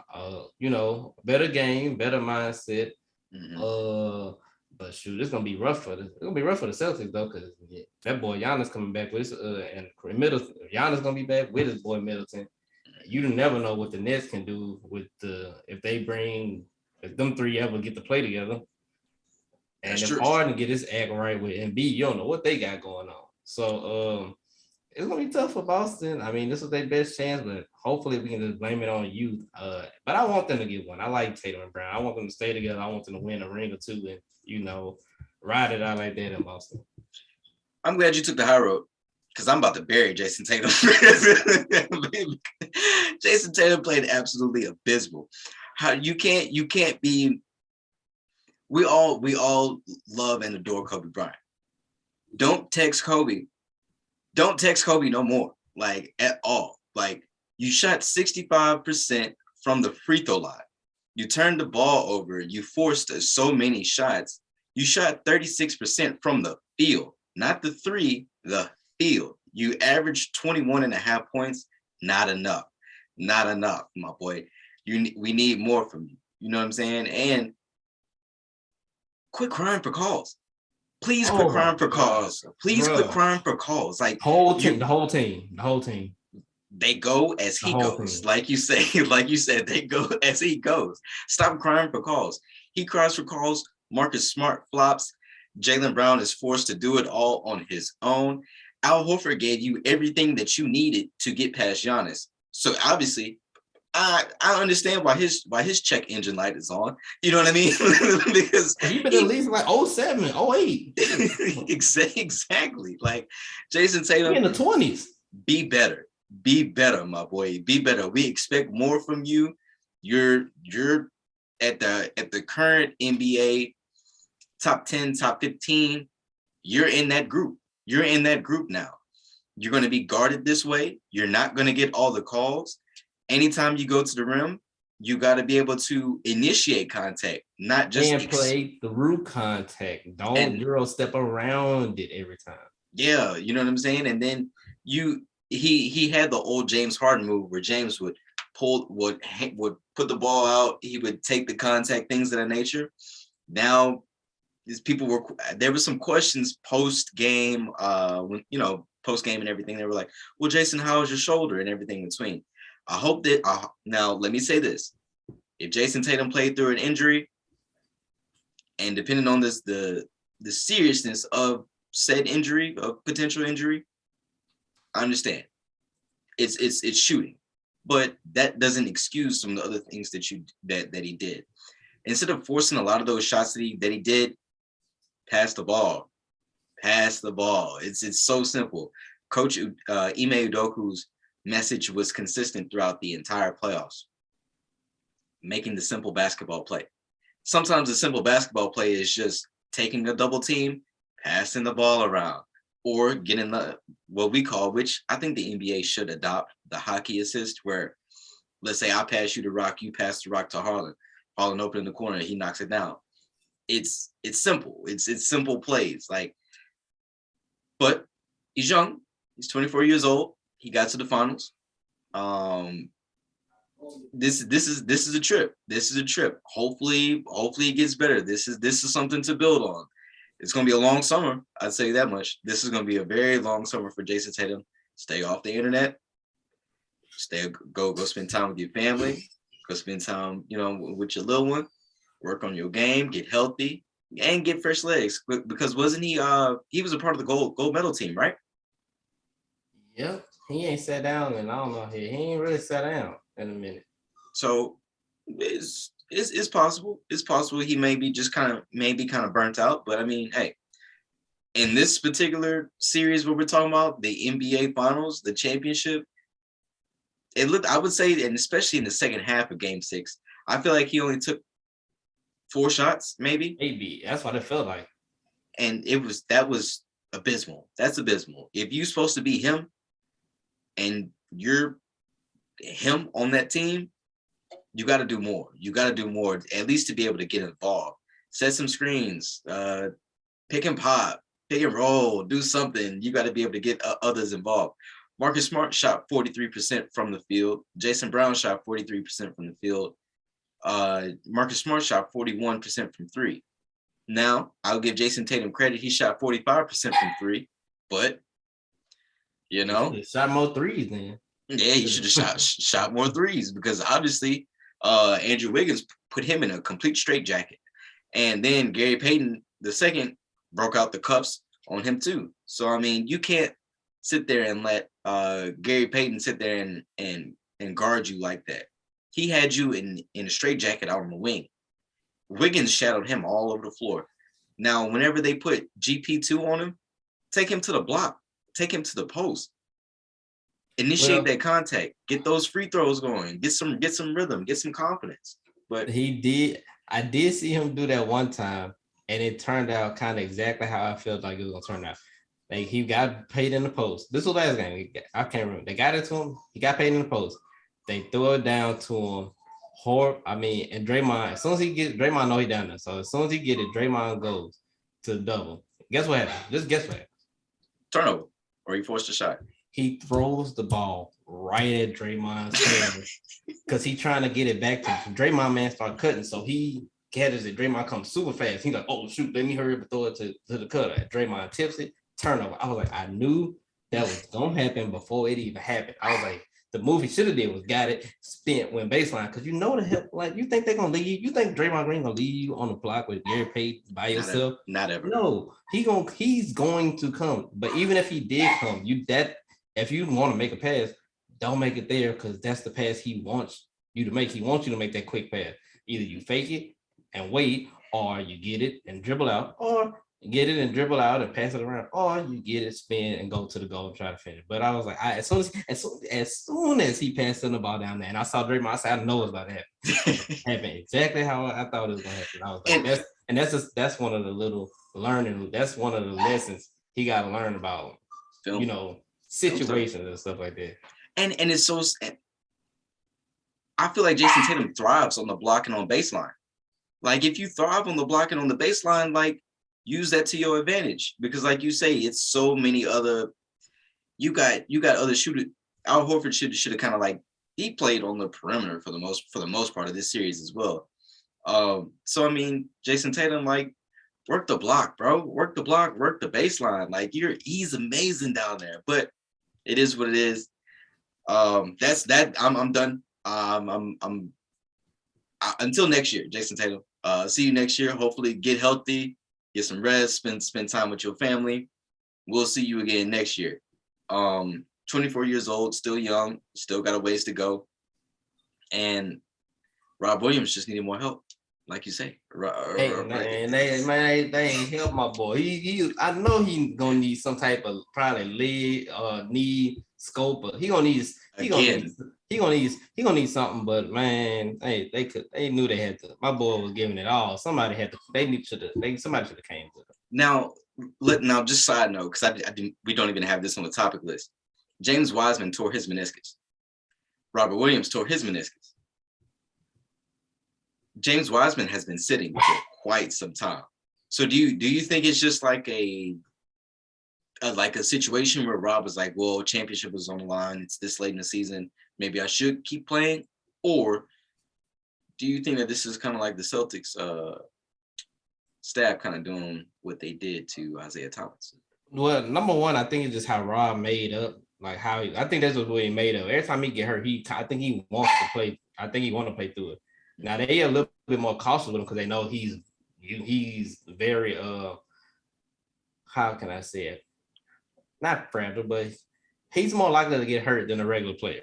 better game, better mindset. Mm-hmm. But shoot, it's gonna be rough for the Celtics though, because that boy Giannis coming back with and Middleton. Giannis gonna be back with his boy Middleton. You never know what the Nets can do with if them 3 ever get to play together. And if Harden get his act right with Embiid, you don't know what they got going on. So it's gonna be tough for Boston. I mean, this is their best chance, but hopefully we can just blame it on youth. But I want them to get one. I like Tatum and Brown. I want them to stay together. I want them to win a ring or two and ride it out like that in Boston. I'm glad you took the high road because I'm about to bury Jason Tatum. Jason Tatum played absolutely abysmal. How you can't be. We all love and adore Kobe Bryant. Don't text Kobe no more, like at all. Like you shot 65% from the free throw line. You turned the ball over. You forced so many shots. You shot 36% from the field, not the three, the field. You averaged 21.5 points. Not enough, my boy. We need more from you. You know what I'm saying? And quit crying for calls. Please quit crying for calls. Please quit crying for calls. Like the whole team. They go as he goes. Like you said, they go as he goes. Stop crying for calls. He cries for calls. Marcus Smart flops. Jaylen Brown is forced to do it all on his own. Al Horford gave you everything that you needed to get past Giannis. So obviously, I understand why his check engine light is on. You know what I mean? Because he been at least like 07, 08. Exactly. Like Jason Tatum in the 20s. Be better, my boy. Be better. We expect more from you. You're at the current NBA top 10, top 15. You're in that group. You're in that group now. You're going to be guarded this way. You're not going to get all the calls. Anytime you go to the rim, you got to be able to initiate contact, not just play through contact. Don't Euro step around it every time. Yeah, you know what I'm saying. And then he had the old James Harden move where James would put the ball out. He would take the contact, things of that nature. Now, there were some questions post game, post game and everything. They were like, "Well, Jason, how is your shoulder?" and everything in between. I hope that now let me say this. If Jason Tatum played through an injury, and depending on the seriousness of said injury, of potential injury, I understand. It's shooting. But that doesn't excuse some of the other things that he did. Instead of forcing a lot of those shots that he did, pass the ball. Pass the ball. It's so simple. Coach Ime Udoka's message was consistent throughout the entire playoffs. Making the simple basketball play. Sometimes the simple basketball play is just taking a double team, passing the ball around, or getting what we call, which I think the NBA should adopt, the hockey assist, where let's say I pass you the rock, you pass the rock to Harlan. Harlan open in the corner, he knocks it down. It's simple. It's simple plays. But he's young. He's 24 years old. He got to the finals. This is a trip. This is a trip. Hopefully it gets better. This is something to build on. It's going to be a long summer. I'd say that much. This is going to be a very long summer for Jason Tatum. Stay off the internet. Go spend time with your family. Go spend time, with your little one. Work on your game. Get healthy and get fresh legs. Because wasn't he? He was a part of the gold medal team, right? Yep. He ain't sat down, and I don't know. He ain't really sat down in a minute. So it's possible. It's possible he may be just kind of burnt out. But I mean, hey, in this particular series where we're talking about the NBA Finals, the championship, it looked, I would say, and especially in the second half of Game 6, I feel like he only took 4 shots, maybe. Maybe that's what it felt like. And that was abysmal. That's abysmal. If you're supposed to be him, and you're him on that team, you got to do more. You got to do more, at least to be able to get involved. Set some screens, pick and pop, pick and roll, do something. You got to be able to get others involved. Marcus Smart shot 43% from the field. Jason Brown shot 43% from the field. Marcus Smart shot 41% from 3. Now, I'll give Jason Tatum credit. He shot 45% from 3, but shot more threes then. Yeah, he should have shot more threes because obviously Andrew Wiggins put him in a complete straitjacket. And then Gary Payton II broke out the cuffs on him too. So, I mean, you can't sit there and let Gary Payton sit there and guard you like that. He had you in a straitjacket out on the wing. Wiggins shadowed him all over the floor. Now, whenever they put GP2 on him, take him to the block, take him to the post, initiate that contact, get those free throws going, get some rhythm, get some confidence. But I did see him do that one time, and it turned out kind of exactly how I felt like it was gonna turn out. Like he got paid in the post. This was last game. I can't remember. They got it to him. He got paid in the post. They threw it down to him. And Draymond, as soon as he gets Draymond, know he down there. So as soon as he get it, Draymond goes to the double. Guess what happened? Just guess what happened. Turnover, or he forced a shot. He throws the ball right at Draymond's hands because he's trying to get it back to him. Draymond, man, start cutting. So he catches it. Draymond comes super fast. He's like, oh, shoot, let me hurry up and throw it to the cutter. Draymond tips it, turnover. I was like, I knew that was going to happen before it even happened. I was like, the move he should have did was got it, spent, went baseline. Because you know the hell, like, you think they're going to leave you? You think Draymond Green going to leave you on the block with Gary Payton by yourself? Not ever. No, he's going to come. But even if he did come, if you want to make a pass, don't make it there because that's the pass he wants you to make. He wants you to make that quick pass. Either you fake it and wait, or you get it and dribble out, or get it and dribble out and pass it around, or you get it, spin, and go to the goal and try to finish. But I was like, as soon as he passed the ball down there, and I saw Draymond, I said, I know it's about to happen. Exactly how I thought it was going to happen. I was like, that's one of the little learning. That's one of the lessons he got to learn about, situations and stuff like that. And it's so. I feel like Jason Tatum thrives on the blocking on baseline. Like if you thrive on the blocking on the baseline, like use that to your advantage because, like you say, it's so many other. You got other shooters. Al Horford should have kind of like he played on the perimeter for the most part of this series as well. So I mean, Jason Tatum, like work the block, bro. Work the block. Work the baseline. Like he's amazing down there. But it is what it is. That's that. I'm done. Until next year, Jason Tatum. See you next year. Hopefully, get healthy, get some rest, spend time with your family. We'll see you again next year. 24 years old, still young, still got a ways to go. And Rob Williams just needed more help, like you say. They ain't help my boy. I know he gonna need some type of probably leg knee scope. He gonna need something. But man, they knew they had to. My boy was giving it all. Somebody should have came to them. Now, just side note, because we don't even have this on the topic list. James Wiseman tore his meniscus. Robert Williams tore his meniscus. James Wiseman has been sitting for quite some time. So do you think it's just like a situation where Rob was like, well, championship was on the line. It's this late in the season. Maybe I should keep playing. Or do you think that this is kind of like the Celtics staff kind of doing what they did to Isaiah Thomas? Well, number one, I think it's just how Rob made up. Like I think that's what he made up. Every time he get hurt, I think he wants to play. I think he want to play through it. Now they a little bit more cautious with him because they know he's very how can I say it? Not fragile, but he's more likely to get hurt than a regular player.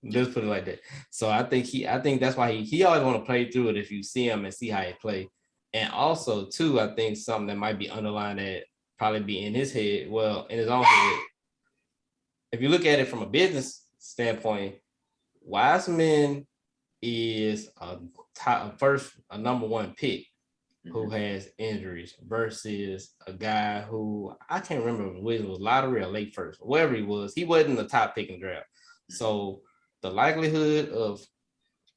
Let's put it like that. So I think that's why he always want to play through it if you see him and see how he play. And also too, I think something that might be underlined that probably be in his head, well, in his own head. If you look at it from a business standpoint, Wiseman is a number one pick who has injuries versus a guy who I can't remember whether it was lottery or late first, wherever he was. He wasn't the top pick in the draft. So the likelihood of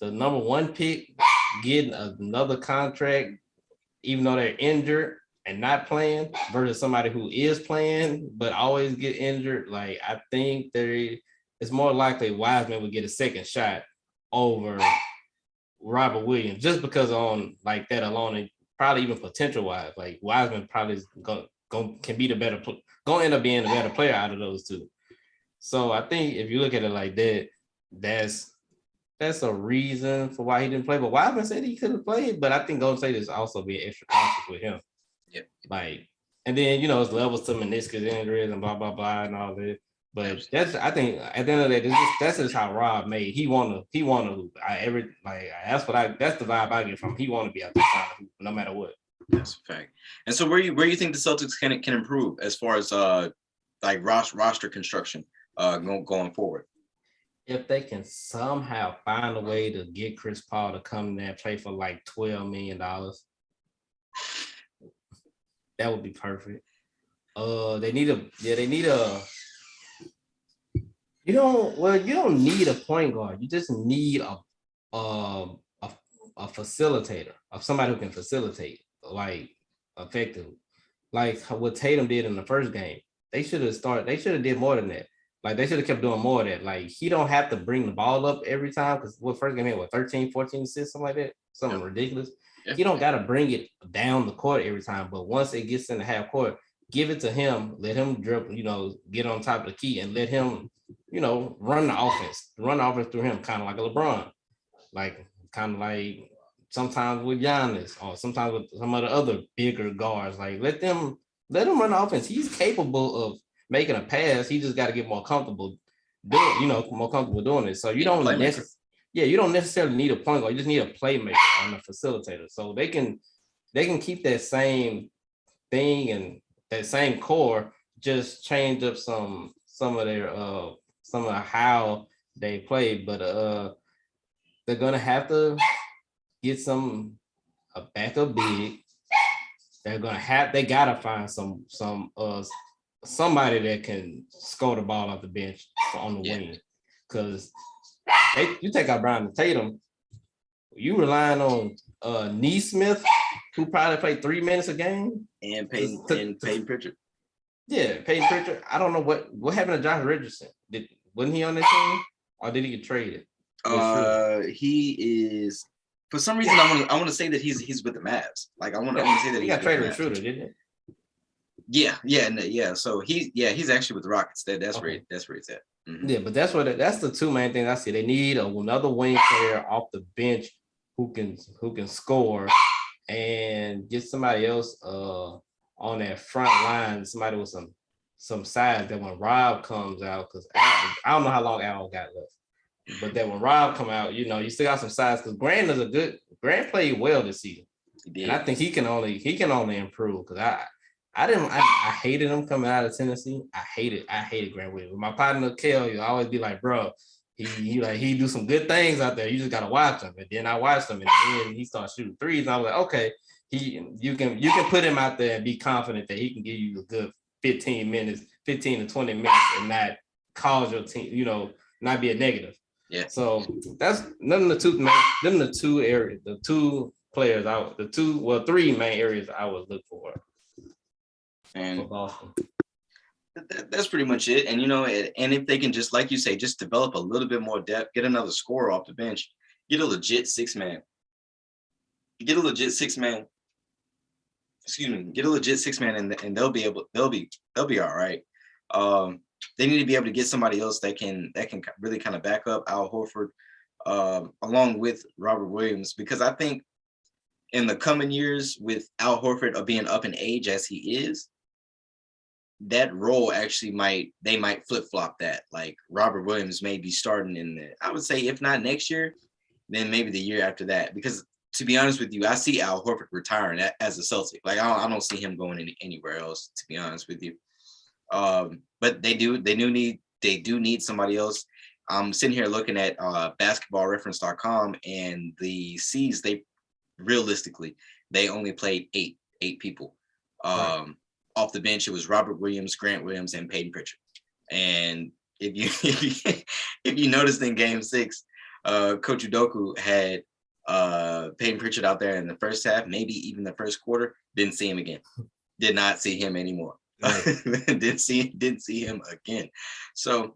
the number one pick getting another contract, even though they're injured and not playing, versus somebody who is playing but always get injured, like I think it's more likely Wiseman would get a second shot over Robert Williams just because on like that alone, and probably even potential wise, like Wiseman probably is can be the better gonna end up being the better player out of those two. So I think if you look at it like that, that's a reason for why he didn't play. But Wiseman said he could have played, but I think Golden State is also being extra cautious with him. Yep. Like, and then it's levels to meniscus injuries and blah blah blah and all that. But that's I think at the end of the day, that's just how Rob made. He wanna hoop. That's the vibe I get from him. He wanna be out there trying to hoop, no matter what. That's a fact. And so where you think the Celtics can improve as far as like roster construction going forward? If they can somehow find a way to get Chris Paul to come there and play for like $12 million, that would be perfect. They need a. You don't need a point guard. You just need a facilitator, of somebody who can facilitate like effectively, like what Tatum did in the first game. They should have did more than that. Like they should have kept doing more of that. Like he don't have to bring the ball up every time because what first game he had 13, 14 assists, something like that, something ridiculous. Yep. He don't got to bring it down the court every time, but once it gets in the half court, give it to him, let him dribble, get on top of the key and let him, run the offense through him, kind of like a LeBron, kind of like sometimes with Giannis or sometimes with some of the other bigger guards. Like let him run the offense. He's capable of making a pass. He just got to get more comfortable doing it. So you don't necessarily need a point guard. You just need a playmaker and a facilitator. So they can keep that same thing and that same core, just change up some of how they play. But they're gonna have to get a backup big. They gotta find somebody that can score the ball off the bench on the wing. Because you take out Brown and Tatum, you relying on Neesmith, who probably played 3 minutes a game. And Peyton Pritchard. Yeah, Peyton Pritchard. I don't know what happened to Josh Richardson. Wasn't he on that team? Or did he get traded? He is, for some reason I want to say that he's with the Mavs. Like I want to say that he got traded with Schroeder, didn't he? Yeah. So he's actually with the Rockets. That's where it's at. Mm-hmm. Yeah, but that's the two main things I see. They need another wing player off the bench who can score, and get somebody else on that front line, somebody with some size that when Rob comes out, because I don't know how long Al got left, but that when Rob come out, you still got some size, because Grant played well this season. And I think he can only improve, because I hated him coming out of Tennessee. I hated Grant Williams. My partner Kel, you always be like, bro, he do some good things out there. You just gotta watch him. And then I watched him, and then he started shooting threes. And I was like, okay, you can put him out there and be confident that he can give you a good 15 to 20 minutes, and not cause your team, not be a negative. Yeah. So that's the two areas, the two players three main areas I would look for. And for Boston. That's pretty much it. And and if they can just, like you say, just develop a little bit more depth, get another scorer off the bench, get a legit six man. Get a legit six man, and they'll be all right. They need to be able to get somebody else that can really kind of back up Al Horford, along with Robert Williams, because I think in the coming years, with Al Horford being up in age as he is, that role actually might flip-flop that. Like Robert Williams may be starting I would say, if not next year, then maybe the year after that. Because to be honest with you, I see Al Horford retiring as a Celtic. Like I don't see him going anywhere else, to be honest with you. But they do need somebody else. I'm sitting here looking at basketballreference.com, and the C's, they realistically, they only played eight people. Right. Off the bench, it was Robert Williams, Grant Williams, and Peyton Pritchard. And if you noticed in Game 6, Coach Udoka had Peyton Pritchard out there in the first half, maybe even the first quarter. Didn't see him again. Did not see him anymore. Right. didn't see him again. So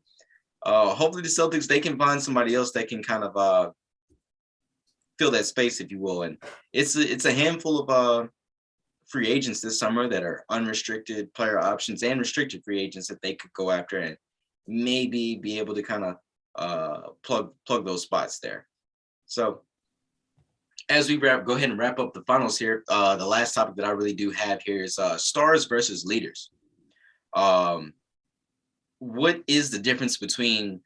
hopefully the Celtics, they can find somebody else that can kind of fill that space, if you will. And it's a handful of free agents this summer that are unrestricted player options and restricted free agents that they could go after and maybe be able to kind of plug those spots there. So as we go ahead and wrap up the finals here, the last topic that I really do have here is stars versus leaders. what is the difference between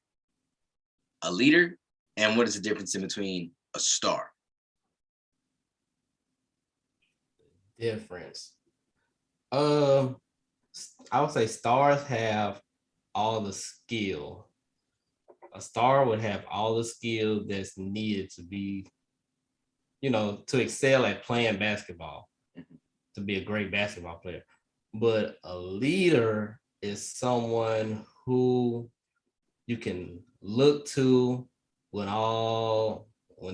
a leader and what is the difference in between a star? Difference. I would say stars have all the skill. A star would have all the skill that's needed to be, to excel at playing basketball, to be a great basketball player. But a leader is someone who you can look to when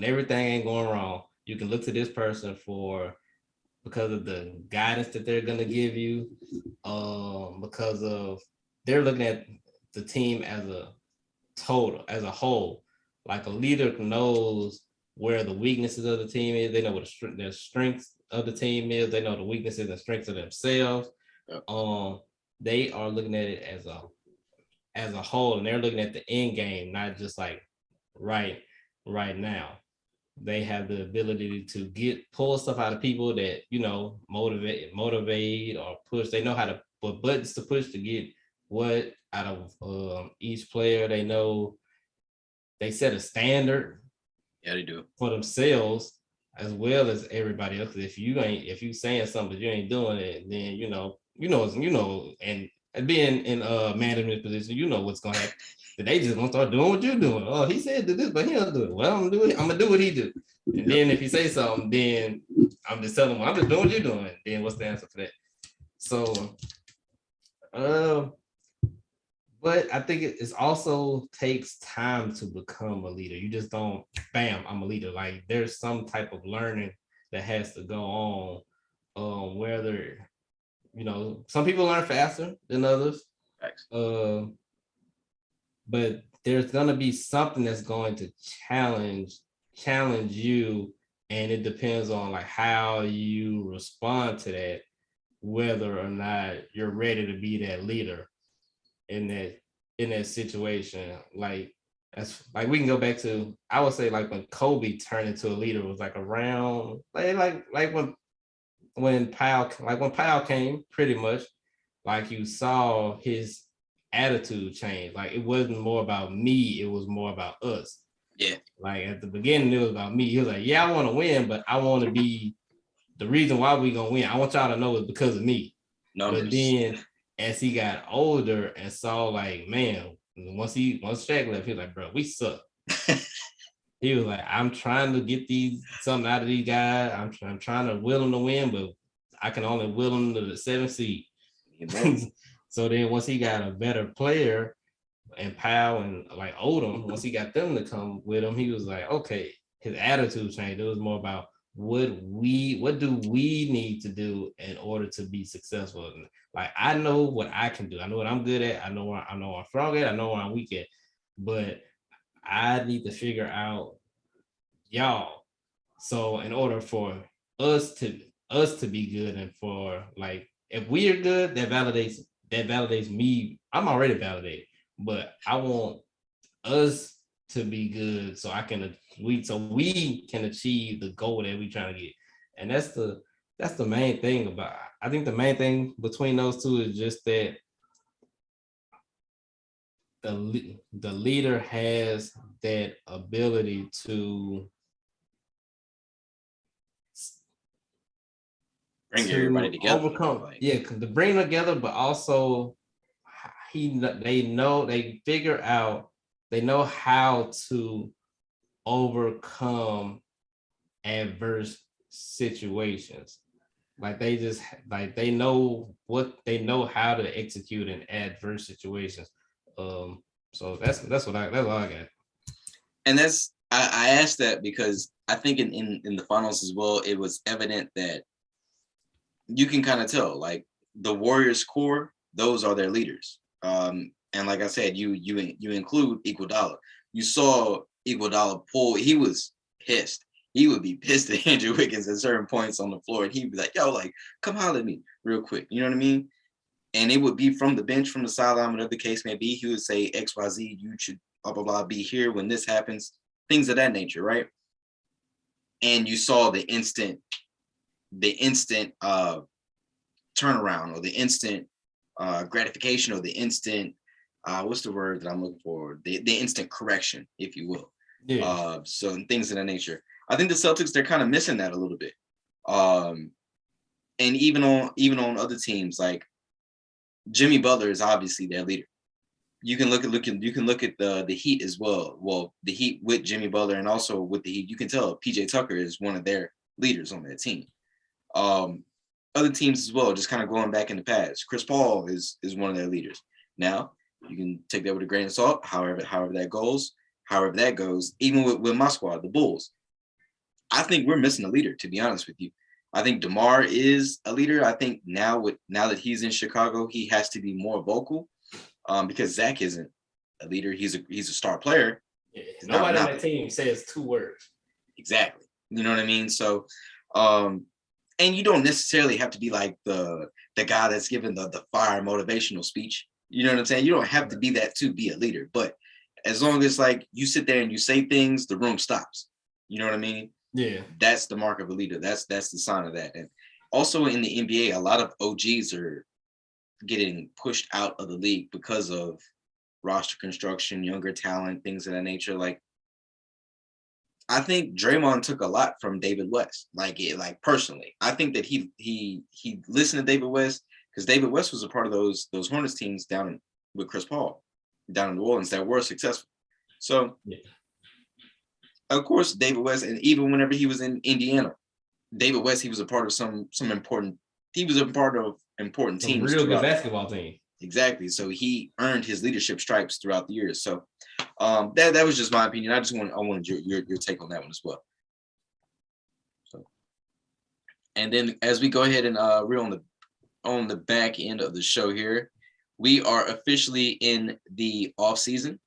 everything ain't going wrong. You can look to this person because of the guidance that they're gonna give you, because of they're looking at the team as a total, as a whole. Like a leader knows where the weaknesses of the team is. They know what the strengths of the team is. They know the weaknesses and strengths of themselves. Yep. They are looking at it as a whole, and they're looking at the end game, not just like right now. They have the ability to pull stuff out of people that motivate or push. They know how to put buttons to push to get what out of each player. They know they set a standard. Yeah, they do. For themselves as well as everybody else. If you saying something but you ain't doing it, then and being in a management position, you know what's gonna happen. They just gonna start doing what you're doing. Oh, he said do this, but he don't do it. Well, I'm gonna do what he do. And then if he say something, then I'm just telling him, I'm just doing what you're doing. Then what's the answer for that? So, but I think it also takes time to become a leader. You just don't, bam, I'm a leader. Like there's some type of learning that has to go on. Whether some people learn faster than others. Thanks. But there's gonna be something that's going to challenge you, and it depends on like how you respond to that, whether or not you're ready to be that leader in that situation. Like that's like we can go back to, I would say, like when Kobe turned into a leader was like around like when Powell came, pretty much like you saw his attitude change. Like it wasn't more about me, it was more about us. Yeah. Like at the beginning it was about me. He was like, yeah, I want to win, but I want to be the reason why we gonna win. I want y'all to know it's because of me. Numbers. But then as he got older and saw like, man, once Shaq left, he was like, bro, we suck. He was like, I'm trying to get something out of these guys. I'm trying to will them to win, but I can only will them to the 7th seed. So then once he got a better player and Powell and like Odom, once he got them to come with him, he was like, okay, his attitude changed. It was more about what do we need to do in order to be successful. Like I know what I can do. I know what I'm good at. I know where I'm strong at. I know where I'm weak at. But I need to figure out y'all. So in order for us to be good, and for like if we are good, that validates me. I'm already validated, but I want us to be good so we can achieve the goal that we're trying to get. And that's the main thing about, I think the main thing between those two is just that the leader has that ability to bring everybody together. Overcome, to bring them together, but also they know how to overcome adverse situations. Like they know how to execute in adverse situations. So that's all I got. And I asked that because I think in the finals as well, it was evident that you can kind of tell, like the Warriors core, those are their leaders. And like I said, you include Iguodala. You saw Iguodala pull. He was pissed. He would be pissed at Andrew Wiggins at certain points on the floor, and he'd be like, "Yo, like, come holler at me real quick." You know what I mean? And it would be from the bench, from the sideline, whatever the case may be. He would say, "X, Y, Z, you should blah blah blah be here when this happens." Things of that nature, right? And you saw the instant turnaround, or the instant gratification, or the instant what's the word that I'm looking for? The instant correction, if you will. Yeah. So things of that nature. I think the Celtics, they're kind of missing that a little bit. And even on other teams, like Jimmy Butler is obviously their leader. You can look at the Heat as well. Well, the Heat with Jimmy Butler and also with the Heat, you can tell PJ Tucker is one of their leaders on that team. Other teams as well, just kind of going back in the past. Chris Paul is one of their leaders. Now, you can take that with a grain of salt, however that goes. However that goes, even with my squad, the Bulls, I think we're missing a leader, to be honest with you. I think DeMar is a leader. I think now that he's in Chicago, he has to be more vocal, because Zach isn't a leader. He's a star player. Yeah. Nobody on that team says 2 words. Exactly. You know what I mean? So, and you don't necessarily have to be like the guy that's giving the fire motivational speech. You know what I'm saying? You don't have to be that to be a leader. But as long as like you sit there and you say things, the room stops. You know what I mean? Yeah. That's the mark of a leader. That's the sign of that. And also in the NBA, a lot of OGs are getting pushed out of the league because of roster construction, younger talent, things of that nature. Like, I think Draymond took a lot from David West. Like personally, I think that he listened to David West because David West was a part of those Hornets teams down with Chris Paul down in New Orleans that were successful. So, yeah. Of course, David West, and even whenever he was in Indiana, David West, he was a part of some important. He was a part of important teams. Real good basketball team. Exactly. So he earned his leadership stripes throughout the years. So that was just my opinion. I wanted your take on that one as well. So, and then as we go ahead and we're on the back end of the show here, we are officially in the off season.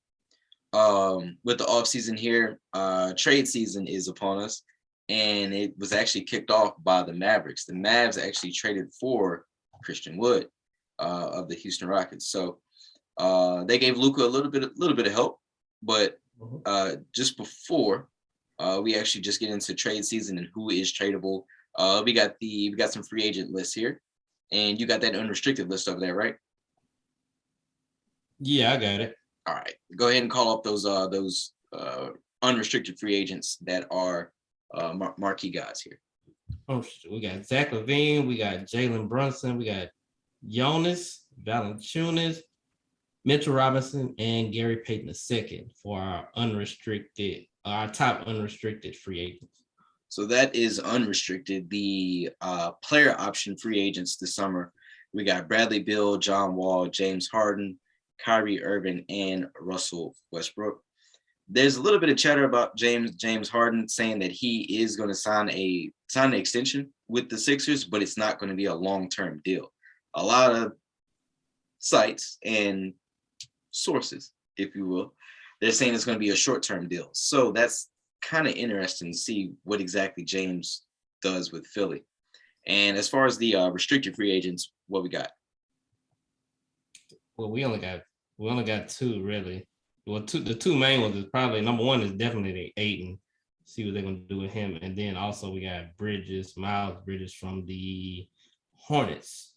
With the off season here, trade season is upon us, and it was actually kicked off by the Mavericks. The Mavs actually traded for Christian Wood of the Houston Rockets. So they gave Luka a little bit of help, but just before we actually just get into trade season and who is tradable, we got some free agent lists here, and you got that unrestricted list over there, right? Yeah, I got it. All right, go ahead and call up those unrestricted free agents that are marquee guys here. Oh, we got Zach LaVine, we got Jalen Brunson, we got Jonas Valanciunas, Mitchell Robinson, and Gary Payton II for our top unrestricted free agents. So that is unrestricted. The player option free agents this summer, we got Bradley Beal, John Wall, James Harden, Kyrie Irving, and Russell Westbrook. There's a little bit of chatter about James Harden saying that he is going to sign an extension with the Sixers, but it's not going to be a long-term deal. A lot of sites and sources, if you will, they're saying it's going to be a short-term deal. So that's kind of interesting to see what exactly James does with Philly. And as far as the restricted free agents, what we got? Well, we only got 2 really. Well, the 2 main ones is probably number 1 is definitely Ayton. See what they're gonna do with him, and then also we got Miles Bridges from the Hornets.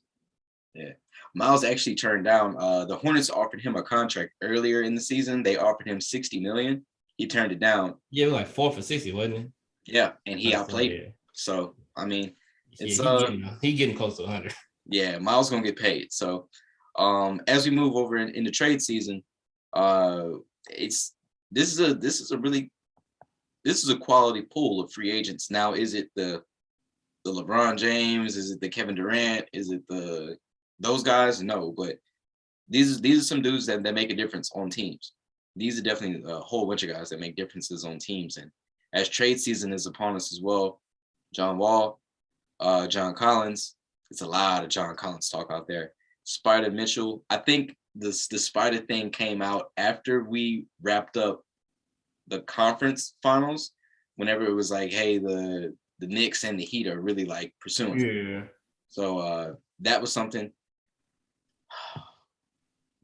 Yeah, Miles actually turned down. The Hornets offered him a contract earlier in the season. They offered him $60 million. He turned it down. Yeah, it was like 4 for $60, wasn't it? Yeah, and he outplayed. Yeah. So I mean, it's he getting close to 100. Yeah, Miles gonna get paid. So. As we move over in the trade season, this is a quality pool of free agents. Now, is it the LeBron James? Is it the Kevin Durant? Is it those guys? No, but these are some dudes that make a difference on teams. These are definitely a whole bunch of guys that make differences on teams. And as trade season is upon us as well, John Wall, John Collins. It's a lot of John Collins talk out there. Spider Mitchell. I think the Spider thing came out after we wrapped up the conference finals, whenever it was like, hey, the Knicks and the Heat are really like pursuing. Yeah. So that was something.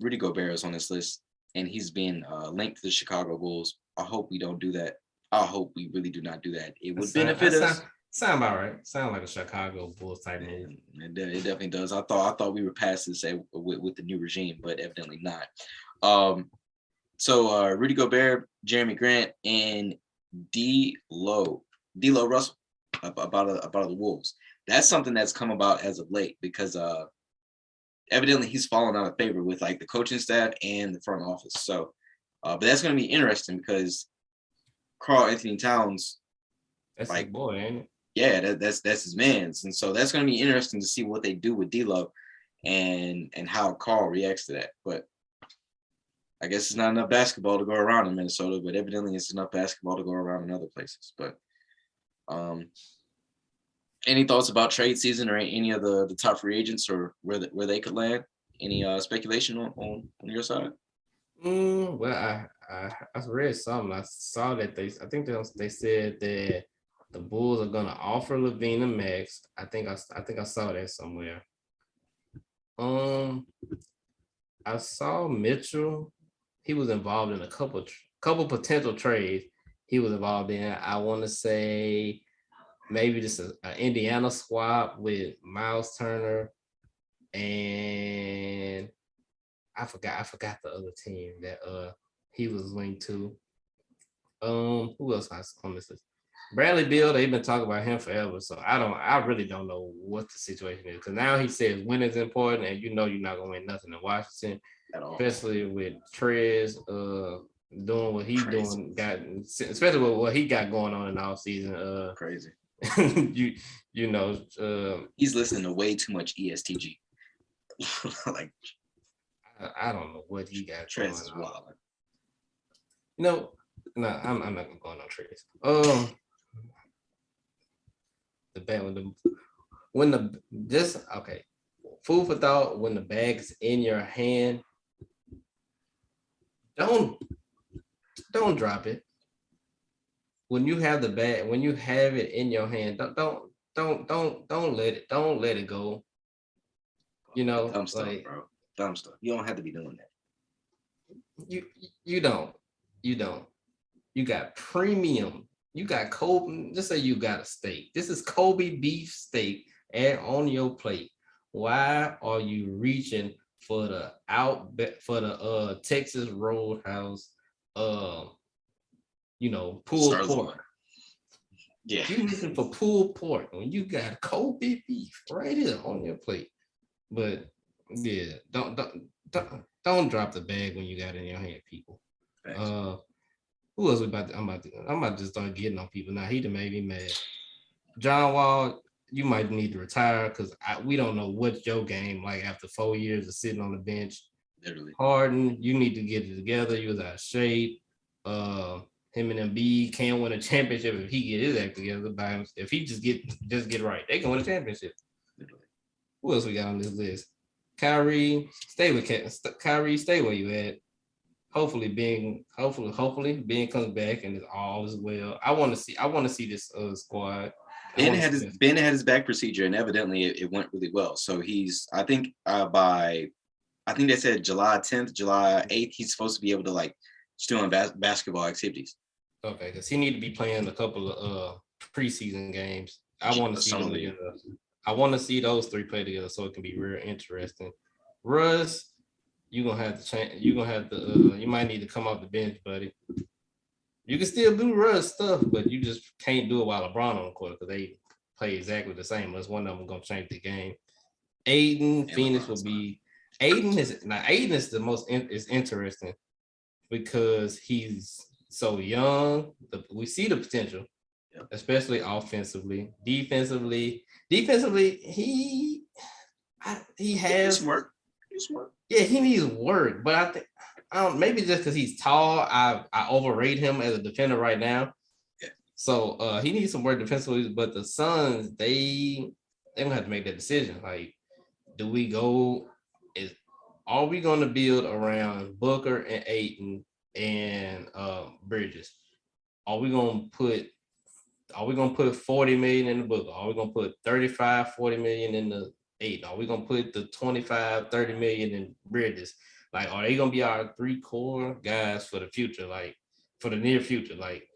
Rudy Gobert is on this list, and he's been linked to the Chicago Bulls. I hope we don't do that. I hope we really do not do that. It would benefit us. Sound about right. Sound like a Chicago Bulls type move. It definitely does. I thought we were past this with the new regime, but evidently not. So Rudy Gobert, Jeremy Grant, and D'Lo Russell about the Wolves. That's something that's come about as of late because evidently he's fallen out of favor with like the coaching staff and the front office. So, but that's going to be interesting because Karl Anthony Towns, That's like, his boy, ain't it? Yeah, that's his man's, and so that's going to be interesting to see what they do with D'Lo and how Karl reacts to that. But I guess it's not enough basketball to go around in Minnesota, but evidently it's enough basketball to go around in other places. But any thoughts about trade season or any of the top free agents or where they could land? Any speculation on your side? Well, I read something. I saw that they said that the Bulls are gonna offer Levine a max. I think I saw that somewhere. I saw Mitchell. He was involved in a couple potential trades. He was involved in. I want to say maybe just an Indiana swap with Miles Turner, and I forgot the other team that he was linked to. Who else I on this list? Bradley Beal, they've been talking about him forever, so I really don't know what the situation is, because now he says winning is important, and you're not gonna win nothing in Washington at all, especially with Trez doing what he's doing, especially with what he got going on in the offseason. Crazy. He's listening to way too much ESTG. Like, I don't know what he got going on. Wild. No, I'm not gonna go on no trades. The bag food for thought, when the bag's in your hand, don't drop it. When you have the bag, when you have it in your hand, don't let it go. Dumb stuff, like, bro. Dumb stuff. You don't have to be doing that. You don't. You got premium. You got Kobe. Just say you got a steak. This is Kobe beef steak on your plate. Why are you reaching for the Texas Roadhouse pulled pork? Yeah. You looking for pulled pork when you got Kobe beef right here on your plate. But yeah, don't drop the bag when you got it in your hand, people. Thanks. Who else I'm about to start getting on people now. He done made me mad. John Wall, you might need to retire because we don't know what's your game like after 4 years of sitting on the bench. Literally. Harden, you need to get it together. You was out of shape. Him and Embiid can't win a championship if he get his act together by him. If he just get right, they can win a championship. Literally. Who else we got on this list? Kyrie, stay where you at. Hopefully Ben comes back and it's all is well. I want to see this squad. Ben had his back procedure, and evidently it went really well. So he's, I think they said July 10th, July 8th, he's supposed to be able to like still on basketball activities. Okay, because he need to be playing a couple of preseason games. I want to see them together. I want to see those three play together so it can be real interesting. Russ, you're gonna have to change. You might need to come off the bench, buddy. You can still do Russ stuff, but you just can't do it while LeBron on the court because they play exactly the same. Unless one of them gonna change the game. Aiden, Phoenix will be. Aiden is the most is interesting because he's so young. We see the potential, especially offensively. Defensively, he has work. Yeah, he needs work, but I think maybe just because he's tall, I overrate him as a defender right now. Yeah. So he needs some work defensively. But the Suns, they gonna have to make that decision. Like, do we go? Are we gonna build around Booker and Ayton and Bridges? Are we gonna put 40 million in the Booker? Are we gonna put 35, 40 million in the Ayton? Are we gonna put the 25, 30 million in Bridges? Like, are they gonna be our three core guys for the future? Like, for the near future? Like,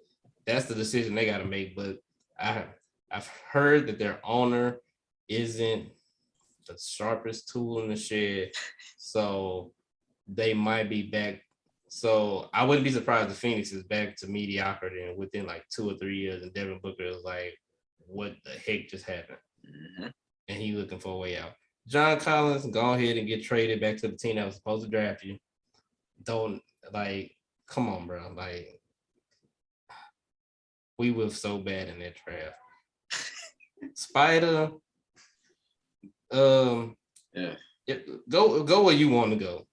that's the decision they gotta make. But I've heard that their owner isn't the sharpest tool in the shed. So they might be back. So I wouldn't be surprised if Phoenix is back to mediocrity and within like 2 or 3 years, and Devin Booker is like, what the heck just happened? Mhm. And he looking for a way out. John Collins, go ahead and get traded back to the team that was supposed to draft you. Don't like, come on, bro. Like, we were so bad in that draft. Spider, Yeah. go where you want to go.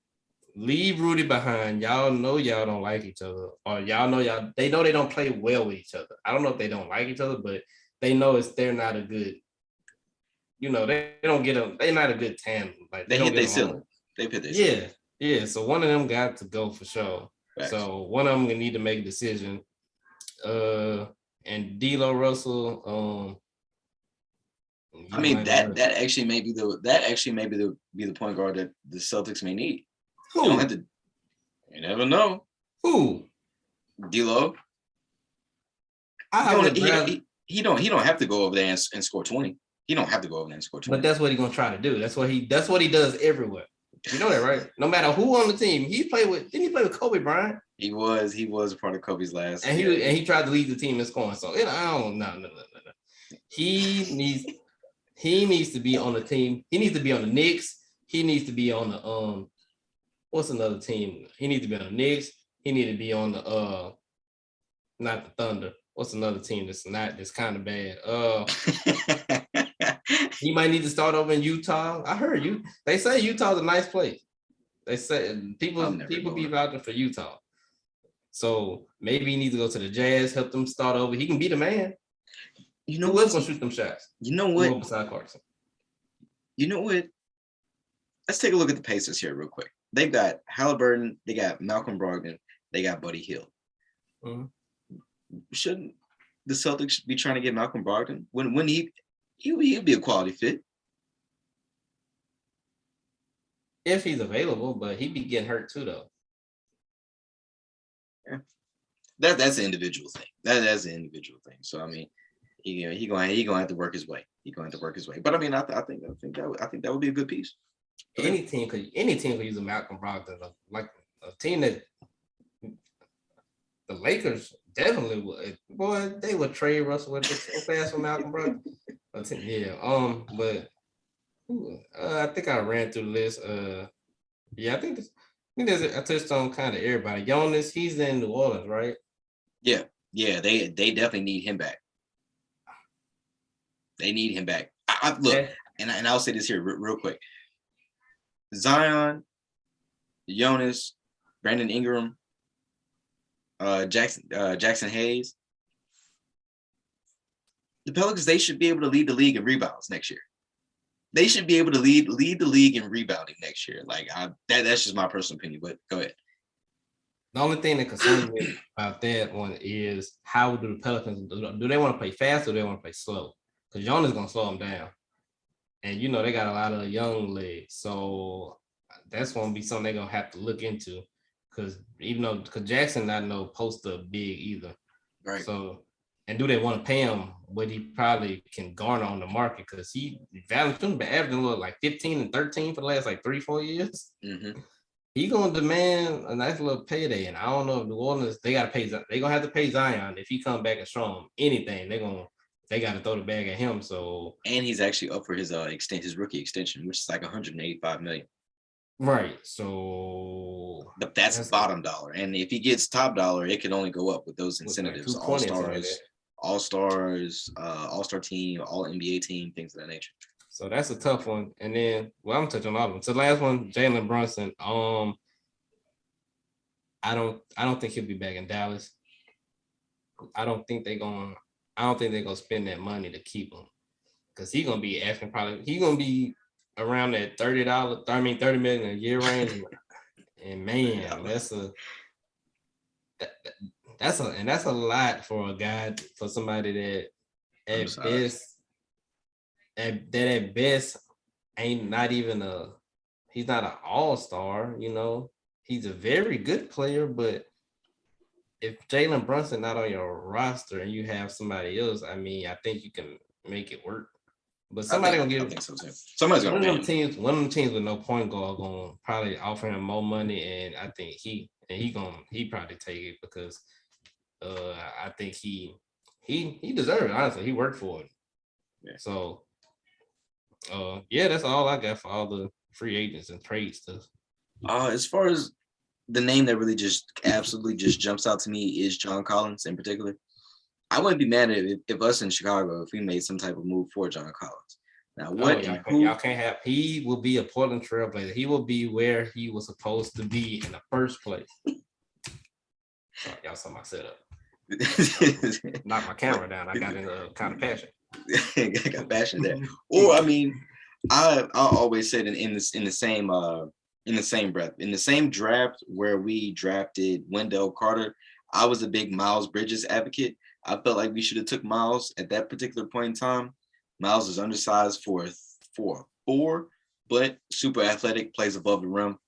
Leave Rudy behind. Y'all know y'all don't like each other, or y'all know they know they don't play well with each other. I don't know if they don't like each other, but they know they're not a good. They don't get them. They're not a good tandem. Like They don't hit get their along. ceiling. They hit their ceiling. Yeah. So one of them got to go for sure. Facts. So one of them gonna need to make a decision. And D'Lo Russell. I mean that actually may be the point guard that the Celtics may need. Who? You don't have to. You never know. Who? D'Lo. He don't have to go over there and score 20. He don't have to go over there and score 20. But that's what he's gonna try to do. That's what he does everywhere. You know that, right? No matter who on the team, didn't he play with Kobe Bryant? He was a part of Kobe's last. And he tried to lead the team in scoring. So I don't no. He needs to be on the team. He needs to be on the Knicks. He needs to be on the what's another team? He needs to be on the Knicks. He needs to be on the not the Thunder. What's another team that's kind of bad? He might need to start over in Utah. I heard they say Utah's a nice place. They say people be vouching for Utah. So maybe he needs to go to the Jazz, help them start over. He can be the man. You know who else gonna shoot them shots? You know what? Besides Clarkson. You know what? Let's take a look at the Pacers here real quick. They've got Halliburton, they got Malcolm Brogdon, they got Buddy Hield. Mm-hmm. Shouldn't the Celtics be trying to get Malcolm Brogdon when he'll be a quality fit if he's available? But he'd be getting hurt too, though. Yeah, that's an individual thing. That's an individual thing. So I mean, he gonna have to work his way. He's going to have to work his way. But I mean, I think that would be a good piece. Any team could use a Malcolm Brogdon. Like a team that the Lakers definitely would. Boy, they would trade Russell with so fast for Malcolm Brogdon. But I think I ran through the list. I think I touched on kind of everybody. Jonas, he's in New Orleans, right? Yeah. They definitely need him back. They need him back. Look, and I'll say this here real quick. Zion, Jonas, Brandon Ingram, Jackson Hayes. The Pelicans, they should be able to lead the league in rebounds next year. They should be able to lead the league in rebounding next year. Like that's just my personal opinion. But go ahead. The only thing that concerns me about that one is how do the Pelicans do they want to play fast or do they want to play slow? Because Jonas is gonna slow them down, and they got a lot of young legs, so that's gonna be something they're gonna have to look into. Because Jackson not no poster big either, right? So, and do they want to pay him what he probably can garner on the market? Because Valanciunas been averaging like 15 and 13 for the last like 3-4 years. Mm-hmm. He gonna demand a nice little payday, and I don't know if New Orleans they gotta pay. They gonna have to pay Zion if he come back and show them anything. They gotta throw the bag at him. So, and he's actually up for his rookie extension, which is like $185 million. Right. So, but that's bottom dollar, and if he gets top dollar, it can only go up with those incentives. Like All-Star team, All NBA team, things of that nature. So that's a tough one. And then, I'm touching on all of them. So the last one, Jalen Brunson. I don't think he'll be back in Dallas. I don't think they're gonna spend that money to keep him, because he's gonna be asking he's gonna be around that $30 million a year range. And man, that's a lot for a guy, for somebody that at best ain't not even he's not an all-star, he's a very good player, but if Jalen Brunson not on your roster and you have somebody else, I mean, I think you can make it work. But somebody gonna I give think so too. Somebody's gonna pay him. one of them teams with no point guard gonna probably offer him more money, and I think he probably take it because I think he deserves it, honestly. He worked for it. Yeah. So yeah, that's all I got for all the free agents and trade stuff. As far as the name that really just absolutely just jumps out to me is John Collins in particular. I wouldn't be mad at it if us in Chicago, if we made some type of move for John Collins. Now, y'all can't have. He will be a Portland Trailblazer. He will be where he was supposed to be in the first place. Sorry, y'all saw my setup. Knock my camera down. I got in a kind of passion. I got passion there. Or I mean, I always said in the same breath, in the same draft where we drafted Wendell Carter, I was a big Miles Bridges advocate. I felt like we should have took Miles at that particular point in time. Miles is undersized for a 4, but super athletic, plays above the rim.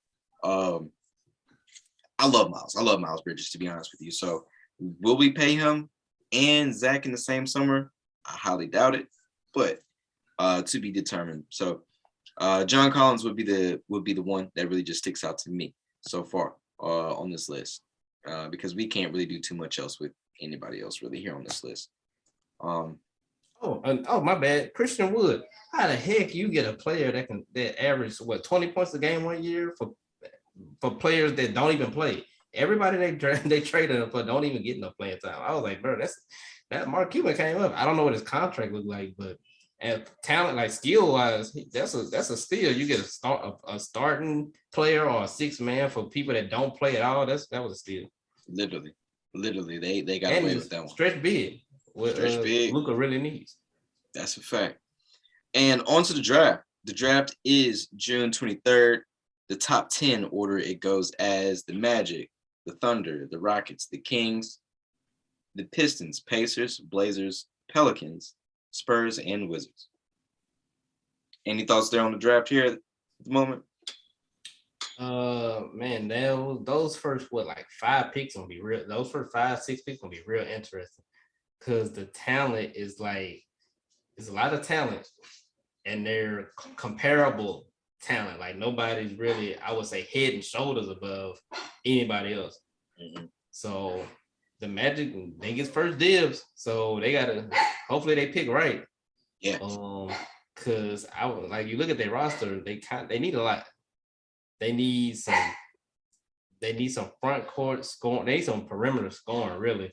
I love Miles. I love Miles Bridges, to be honest with you. So will we pay him and Zach in the same summer? I highly doubt it, but to be determined. So John Collins would be the one that really just sticks out to me so far on this list because we can't really do too much else with anybody else really here on this list. My bad. Christian Wood. How the heck you get a player that average 20 points a game 1 year for players that don't even play? Everybody they traded him for don't even get no playing time. I was like, bro, that Mark Cuban came up. I don't know what his contract looked like, but at talent, like skill wise, that's a steal. You get a starting player or a 6-man for people that don't play at all. That was a steal. Literally, they got away with that one. Stretch big. What Luka really needs. That's a fact. And on to the draft. The draft is June 23rd. The top 10 order, it goes as the Magic, the Thunder, the Rockets, the Kings, the Pistons, Pacers, Blazers, Pelicans, Spurs, and Wizards. Any thoughts there on the draft here at the moment? Man, those first 5 picks gonna be real. Those first 5-6 picks gonna be real interesting because the talent is it's a lot of talent, and they're comparable talent. Like nobody's really, I would say, head and shoulders above anybody else. Mm-hmm. So the Magic, they get first dibs, so they gotta hopefully they pick right. Yeah. Because you look at their roster, they need a lot. They need some front court scoring. They need some perimeter scoring, really.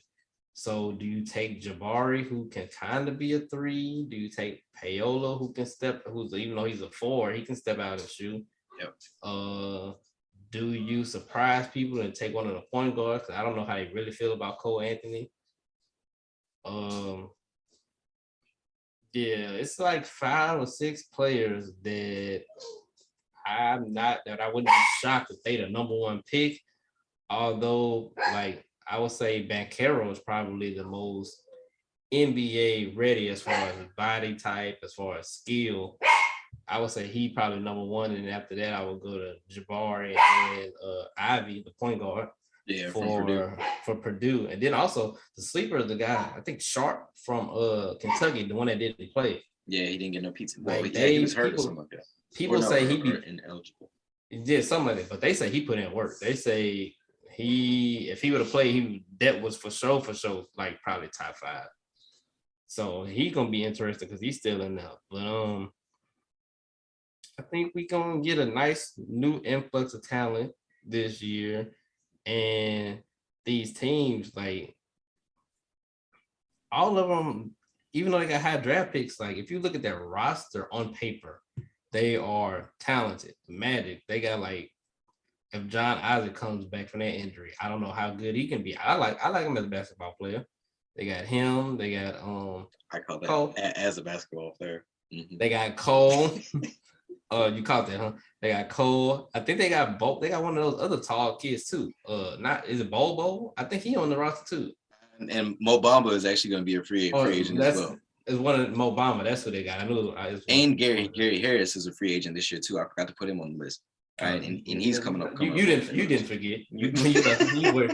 So do you take Jabari, who can kind of be a 3? Do you take Paolo, who can even though he's a 4, he can step out and shoot? Yep. Do you surprise people and take one of the point guards? I don't know how they really feel about Cole Anthony. Yeah, it's like 5 or 6 players that I wouldn't be shocked if they the number 1 pick. Although, I would say Banchero is probably the most NBA ready as far as body type, as far as skill. I would say he probably number 1, and after that I would go to Jabari and Ivy, the point guard. Yeah, for Purdue. And then also the sleeper is the guy, I think Sharp from Kentucky, the one that didn't play. Yeah, he didn't get no pizza. He was hurt or something like that. People say he be ineligible. Yeah, something like that, but they say he put in work. They say if he would have played, that was for sure, probably top 5. So he's gonna be interesting because he's still in there. But I think we're gonna get a nice new influx of talent this year. And these teams, all of them, even though they got high draft picks, if you look at their roster on paper, they are talented. The Magic, they got if John Isaac comes back from that injury, I don't know how good he can be. I like him as a basketball player. They got him. They got I call that Cole. As a basketball player. Mm-hmm. They got Cole. You caught that, huh? They got Cole. I think they got both. They got one of those other tall kids too. Is it Bobo? I think he on the roster too. And Mo Bamba is actually going to be a free agent as well. It's one of Mo Bamba. That's who they got. I knew. And Gary Harris is a free agent this year too. I forgot to put him on the list. All right, and he's coming up. You didn't forget. You were.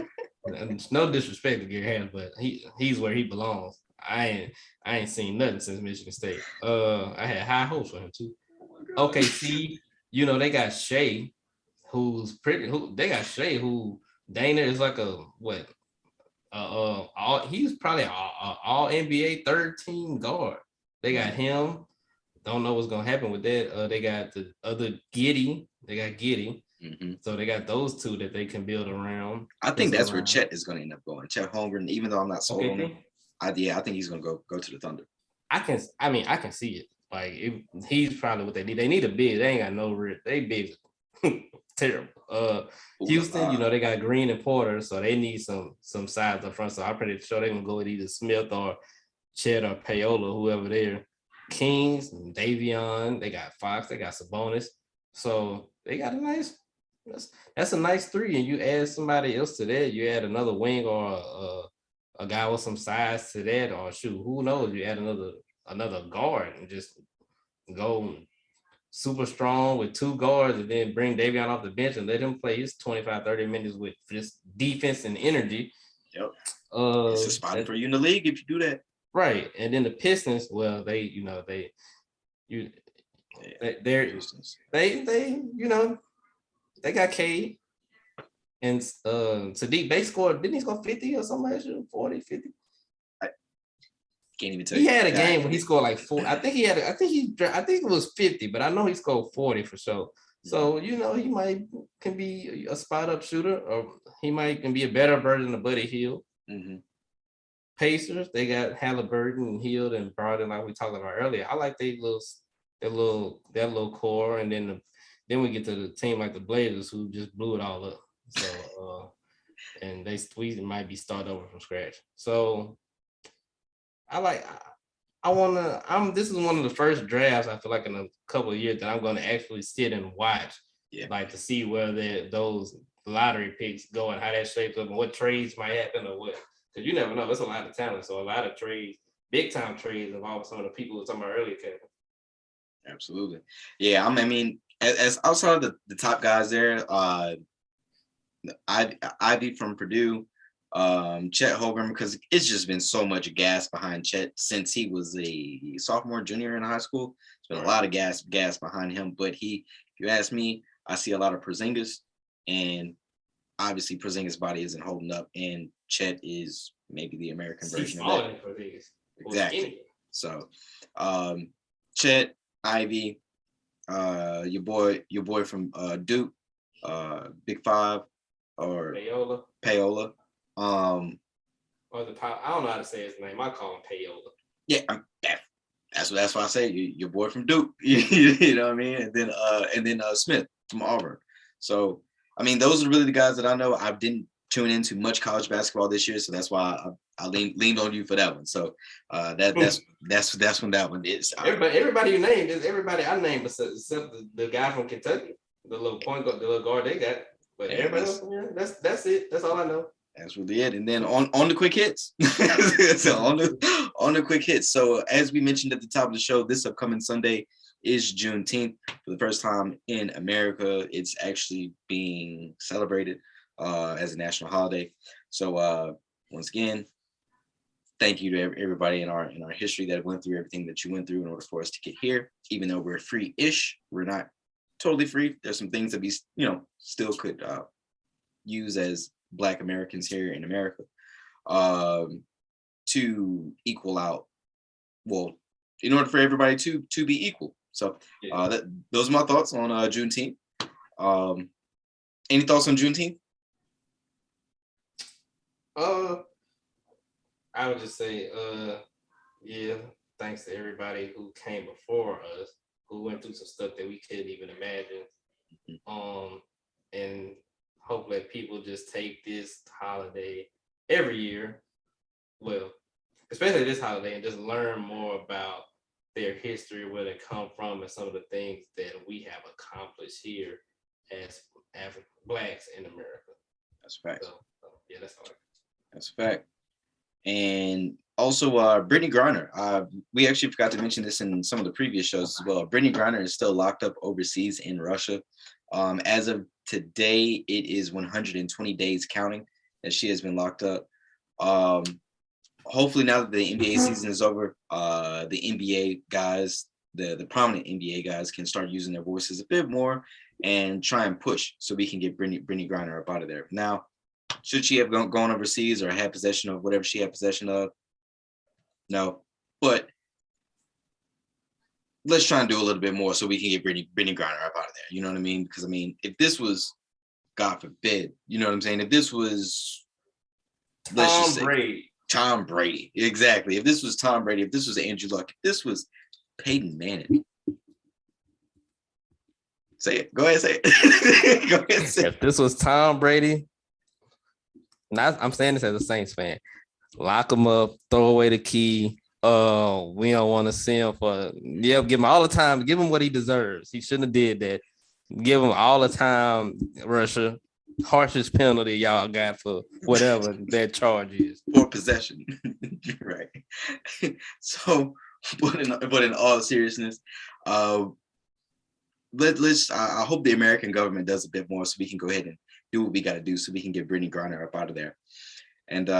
No disrespect to Gary Harris, but he's where he belongs. I ain't seen nothing since Michigan State. I had high hopes for him too. Okay, see, they got Shea, they got Shea who Dana is like a what? He's probably all NBA third team guard. They got him. Don't know what's gonna happen with that. They got the other Giddy. They got Giddy. Mm-hmm. So they got those two that they can build around. I think that's where Chet is going to end up going. Chet Holmgren, even though I'm not sold on him, I think he's going to go to the Thunder. I can see it. Like he's probably what they need. They need a big. They ain't got no real. They big, terrible. Houston, they got Green and Porter, so they need some size up front. So I'm pretty sure they're gonna go with either Smith or Chet or Payola, whoever there. Kings, Davion, they got Fox, they got Sabonis. So they got a nice. That's a nice three, and you add somebody else to that. You add another wing or a guy with some size to that, or shoot, who knows? You add another guard and just go super strong with two guards, and then bring Davion off the bench and let him play his 25-30 minutes with just defense and energy. Yep. It's a spot for you in the league if you do that. Right, and then the Pistons, well, they got Cade and Sadiq. They scored, didn't he score 50 or something like that? 40, 50? I can't even tell you. He had a game when he scored like 4. I think it was 50, but I know he scored 40 for sure. So, he can be a spot up shooter, or he can be a better version of Buddy Hield. Mm-hmm. Pacers, they got Halliburton and Hield and Brogdon, like we talked about earlier. I like their little core, and then we get to the team like the Blazers, who just blew it all up. So and we might be starting over from scratch. So this is one of the first drafts I feel like in a couple of years that I'm going to actually sit and watch, like to see where those lottery picks go and how that shapes up and what trades might happen or what. Because you never know. It's a lot of talent. So a lot of trades, big time trades involve some of the people we were talking about earlier, Kevin. Absolutely. Yeah, I mean, as outside of the top guys there, Ivy from Purdue, Chet Holmgren, because it's just been so much gas behind Chet since he was a sophomore, junior in high school. There's been a lot of gas behind him. But if you ask me, I see a lot of Porzingis, and obviously Porzingis' body isn't holding up, and Chet is maybe the American version of that. Exactly. So, Chet, Ivy, your boy from Duke, Big Five, or Payola. Or I don't know how to say his name. I call him Payola. Yeah, that's why I say your boy from Duke. You know what I mean? And then Smith from Auburn. So I mean, those are really the guys that I know. I didn't tune into much college basketball this year, so that's why I leaned on you for that one. So that's when that one is. Everybody you named is everybody I named except the guy from Kentucky, the little point guard, the little guard they got. But everybody else, that's it. That's all I know. That's really it. And then on the quick hits. So on the quick hits. So as we mentioned at the top of the show, this upcoming Sunday is Juneteenth. For the first time in America, it's actually being celebrated as a national holiday. So once again, thank you to everybody in our history that went through everything that you went through in order for us to get here. Even though we're free-ish, we're not totally free. There's some things that we still could use as Black Americans here in America to equal out. Well, in order for everybody to be equal. So those are my thoughts on Juneteenth. Any thoughts on Juneteenth? I would just say, thanks to everybody who came before us, who went through some stuff that we couldn't even imagine. And hopefully people just take this holiday every year, well, especially this holiday, and just learn more about their history, where they come from, and some of the things that we have accomplished here as African Blacks in America. That's fact. So, that's all. That's fact. And also, Brittany Griner. We actually forgot to mention this in some of the previous shows as well. Brittany Griner is still locked up overseas in Russia. As of today, it is 120 days counting that she has been locked up. hopefully now that the NBA season is over, the NBA guys, the prominent NBA guys can start using their voices a bit more and try and push so we can get Brittany Griner up out of there. Now, should she have gone overseas or had possession of whatever she had possession of? No, but let's try and do a little bit more so we can get Brittany Griner up out of there. You know what I mean? Because I mean, if this was, God forbid, you know what I'm saying? If this was, let's just say Tom Brady, exactly. If this was Tom Brady, if this was Andrew Luck, if this was Peyton Manning, say it. Go ahead, say it. Go ahead, say If this was Tom Brady, I'm saying this as a Saints fan, lock him up, throw away the key. We don't want to see him give him all the time, give him what he deserves. He shouldn't have did that. Give him all the time, Russia. Harshest penalty y'all got for whatever that charge is. For possession. Right. So, but in all seriousness, let's I hope the American government does a bit more so we can go ahead and do what we got to do so we can get Brittany Griner up out of there. And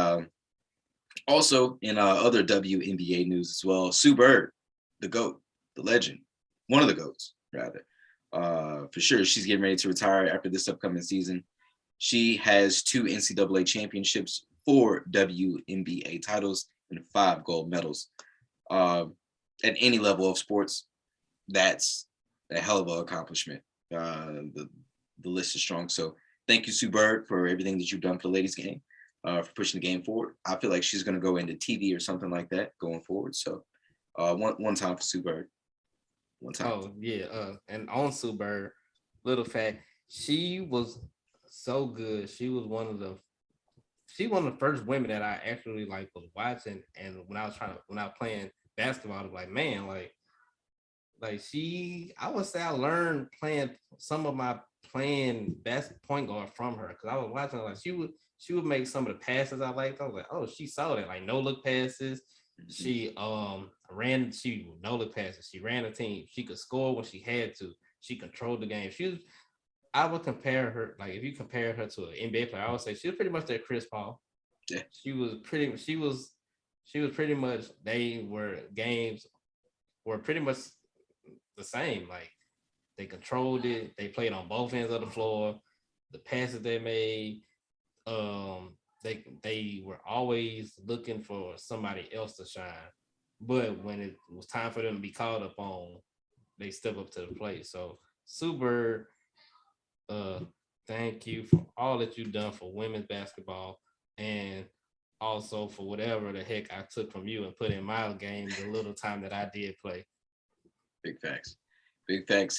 also in other WNBA news as well, Sue Bird, the GOAT, the legend, one of the GOATs rather, for sure she's getting ready to retire after this upcoming season. She has 2 NCAA championships, 4 WNBA titles, and 5 gold medals. At any level of sports, that's a hell of an accomplishment. The list is strong. So thank you, Sue Bird, for everything that you've done for the ladies game, for pushing the game forward. I feel like she's going to go into TV or something like that going forward. So one time for Sue Bird. One time. Oh, yeah. And on Sue Bird, little fact, she was so good. She was one of the first women that I actually was watching. And when I was playing basketball, I was like, man, I would say I learned some of my playing best point guard from her, because I was watching her, she would make some of the passes I liked. I was like, oh, she saw that, no look passes. She no look passes. She ran a team. She could score when she had to. She controlled the game. I would compare her, if you compare her to an NBA player, I would say she was pretty much that Chris Paul. Yeah. She was pretty much, games were pretty much the same. They controlled it. They played on both ends of the floor. The passes they made, they were always looking for somebody else to shine. But when it was time for them to be called upon, they step up to the plate. So Sue Bird, thank you for all that you've done for women's basketball, and also for whatever the heck I took from you and put in my game the little time that I did play. Big facts.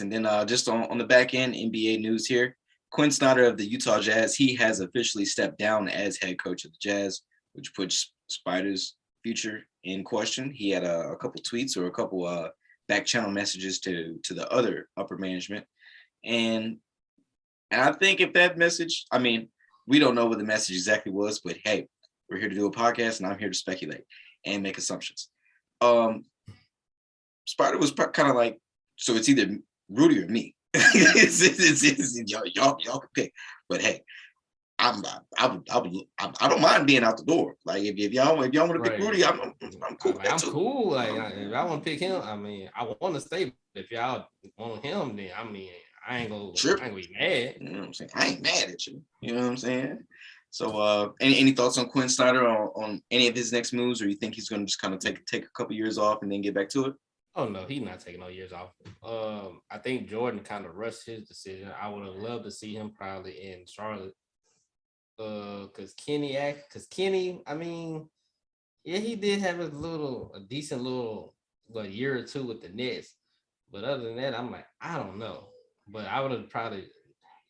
And then just on the back end, NBA news here. Quinn Snyder of the Utah Jazz, he has officially stepped down as head coach of the Jazz, which puts Spider's future in question. He had a couple tweets or a couple back channel messages to the other upper management. And I think if that message, I mean, we don't know what the message exactly was, but hey, we're here to do a podcast and I'm here to speculate and make assumptions. Spider was kind of like, so it's either Rudy or me. Y'all can pick, but hey, I don't mind being out the door. If y'all want to pick Rudy, I'm cool. I'm cool. If I want to pick him, I mean, I want to stay. If y'all want him, then I mean, I ain't gonna be mad. You know what I'm saying? I ain't mad at you. You know what I'm saying? So, any thoughts on Quinn Snyder on any of his next moves, or you think he's gonna just kind of take a couple years off and then get back to it? Oh no, he's not taking no years off. I think Jordan kind of rushed his decision. I would have loved to see him probably in Charlotte. Because Kenny, I mean, yeah, he did have a decent little year or two with the Nets. But other than that, I'm like, I don't know. But I would have probably,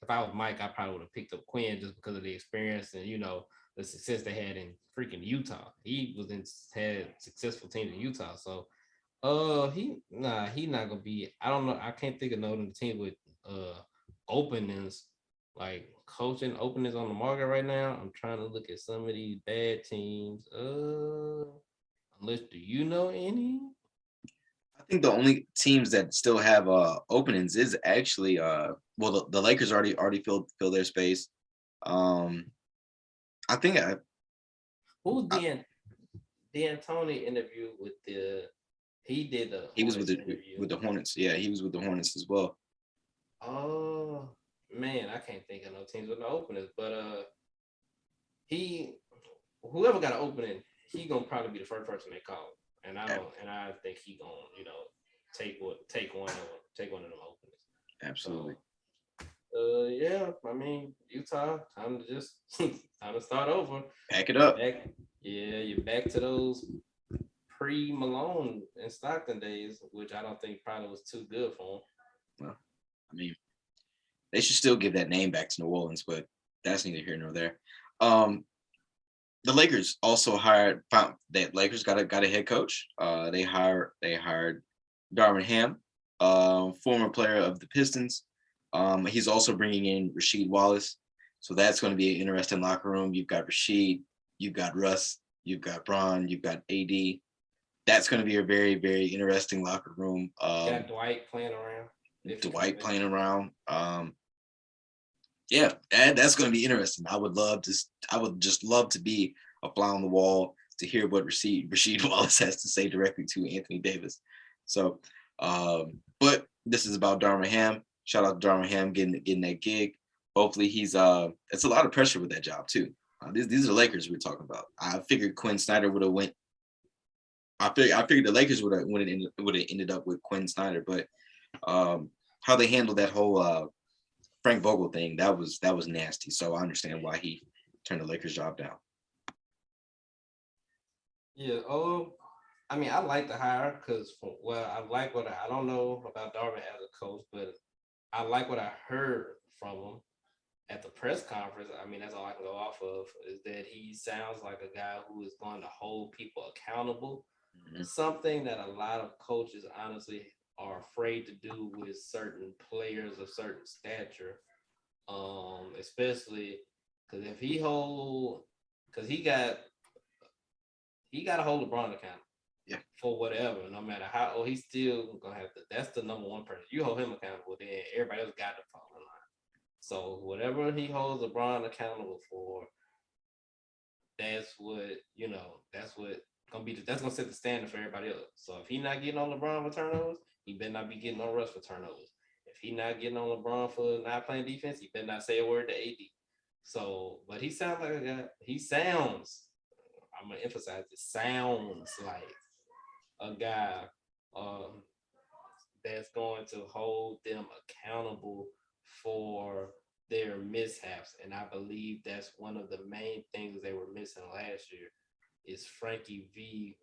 if I was Mike, I probably would have picked up Quinn just because of the experience and, the success they had in freaking Utah. He had successful teams in Utah. So, he's not gonna be. I don't know. I can't think of no team with openings, coaching openings on the market right now. I'm trying to look at some of these bad teams. Unless, do you know any? I think the only teams that still have openings is actually the Lakers already filled their space. I think who's getting D'Antoni interview with he did the He was Hornets interview. with the Hornets. Yeah, he was with the Hornets as well. Oh man, I can't think of no teams with no openers, but whoever got an opening, he gonna probably be the first person they call. And I think he gonna, take one of them openers. Absolutely. So, yeah, I mean, Utah, time to just time to start over. Pack it up. You're back to those pre-Malone and Stockton days, which I don't think probably was too good for him. Well, I mean, they should still give that name back to New Orleans, but that's neither here nor there. The Lakers also found that Lakers got a head coach. They hired Darvin Ham, former player of the Pistons. He's also bringing in Rasheed Wallace, so that's going to be an interesting locker room. You've got Rasheed, you've got Russ, you've got Bron, you've got AD. That's going to be a very, very interesting locker room. Got Dwight playing around. Yeah, that's going to be interesting. I would just love to be a fly on the wall to hear what Rasheed Wallace has to say directly to Anthony Davis. So, but this is about Darvin Ham. Shout out to Darvin Ham getting that gig. Hopefully it's a lot of pressure with that job too. These are the Lakers we're talking about. I figured Quinn Snyder would have went. I figured the Lakers would have ended up with Quinn Snyder, but how they handled that whole Frank Vogel thing, that was nasty. So I understand why he turned the Lakers job down. Yeah. I mean, I like the hire because, I like I don't know about Darvin as a coach, but I like what I heard from him at the press conference. I mean, that's all I can go off of, is that he sounds like a guy who is going to hold people accountable. Mm-hmm. Something that a lot of coaches honestly are afraid to do with certain players of certain stature, especially because if he got to hold LeBron accountable. Yeah. For whatever, no matter how old, he's still gonna have to. That's the number one person. You hold him accountable, then everybody else got to follow in line. So whatever he holds LeBron accountable for, that's what that's gonna set the standard for everybody else. So if he's not getting on LeBron for turnovers, he better not be getting on Russ for turnovers. If he's not getting on LeBron for not playing defense, he better not say a word to AD. So, but he sounds like a guy. I'm gonna emphasize it. Sounds like a guy that's going to hold them accountable for their mishaps. And I believe that's one of the main things they were missing last year is Frankie V.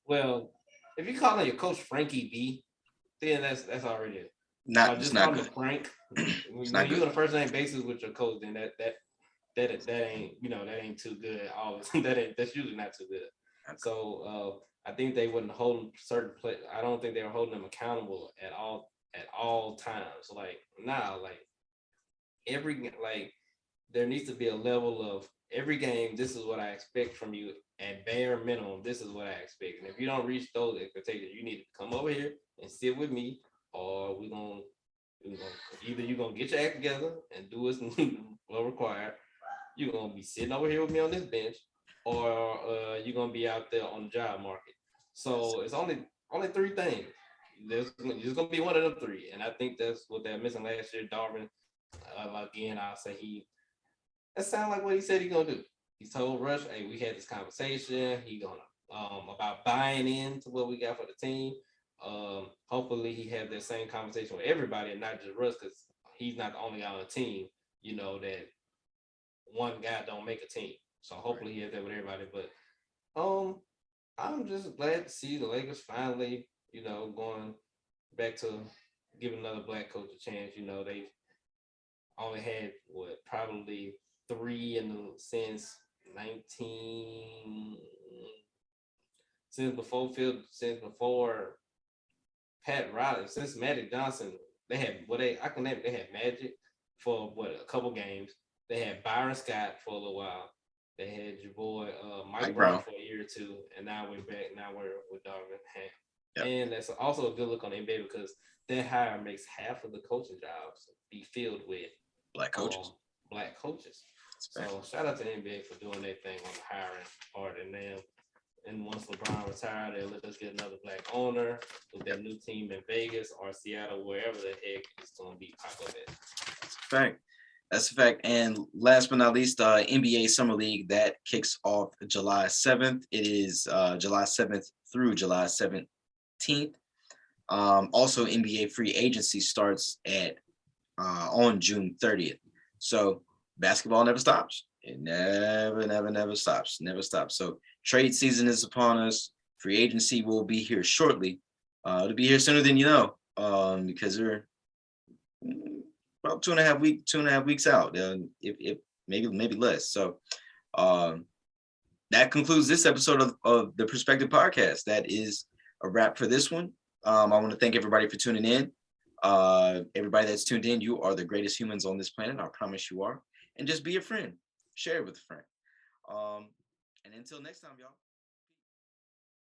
Well, if you call your coach Frankie V, then that's already it. Just call him Frank. When you're on a first name basis with your coach, then that ain't too good. That's usually not too good. So I think they wouldn't hold certain play. I don't think they were holding them accountable at all times. There needs to be a level of every game. This is what I expect from you at bare minimum. This is what I expect. And if you don't reach those expectations, you need to come over here and sit with me, or either you're gonna get your act together and do what's required. You're gonna be sitting over here with me on this bench, or you're gonna be out there on the job market. So it's only three things. There's gonna be one of them three, and I think that's what they're missing last year. Darvin, again, I'll say that sounds like what he said he's gonna do. He told Rush, "Hey, we had this conversation. He gonna about buying into what we got for the team. Hopefully, he had that same conversation with everybody, and not just Russ, because he's not the only guy on the team. That one guy don't make a team. So hopefully he has that with everybody. But I'm just glad to see the Lakers finally, going back to giving another black coach a chance. They've only had probably three since before Pat Riley, since Magic Johnson. They had they had Magic for a couple games. They had Byron Scott for a little while. They had your boy Mike Brown for a year or two, and now we're back. Now we're with Darvin Ham. Yep. And that's also a good look on the NBA because that hire makes half of the coaching jobs be filled with black coaches. So shout out to the NBA for doing their thing on the hiring part, and them And once LeBron retired, they'll let us get another black owner with that new team in Vegas or Seattle, wherever the heck it's going to be popping at. That's a fact. And last but not least, NBA Summer League that kicks off July 7th. It is July 7th through July 17th. Also, NBA free agency starts at on June 30th. So basketball never stops. It never stops. Never stops. So trade season is upon us. Free agency will be here shortly. It'll be here sooner than you know, because we're about 2.5 weeks out. If maybe less. So that concludes this episode of the Perspective Podcast. That is a wrap for this one. I want to thank everybody for tuning in. Everybody that's tuned in, you are the greatest humans on this planet. I promise you are. And just be a friend. Share it with a friend. And until next time, y'all.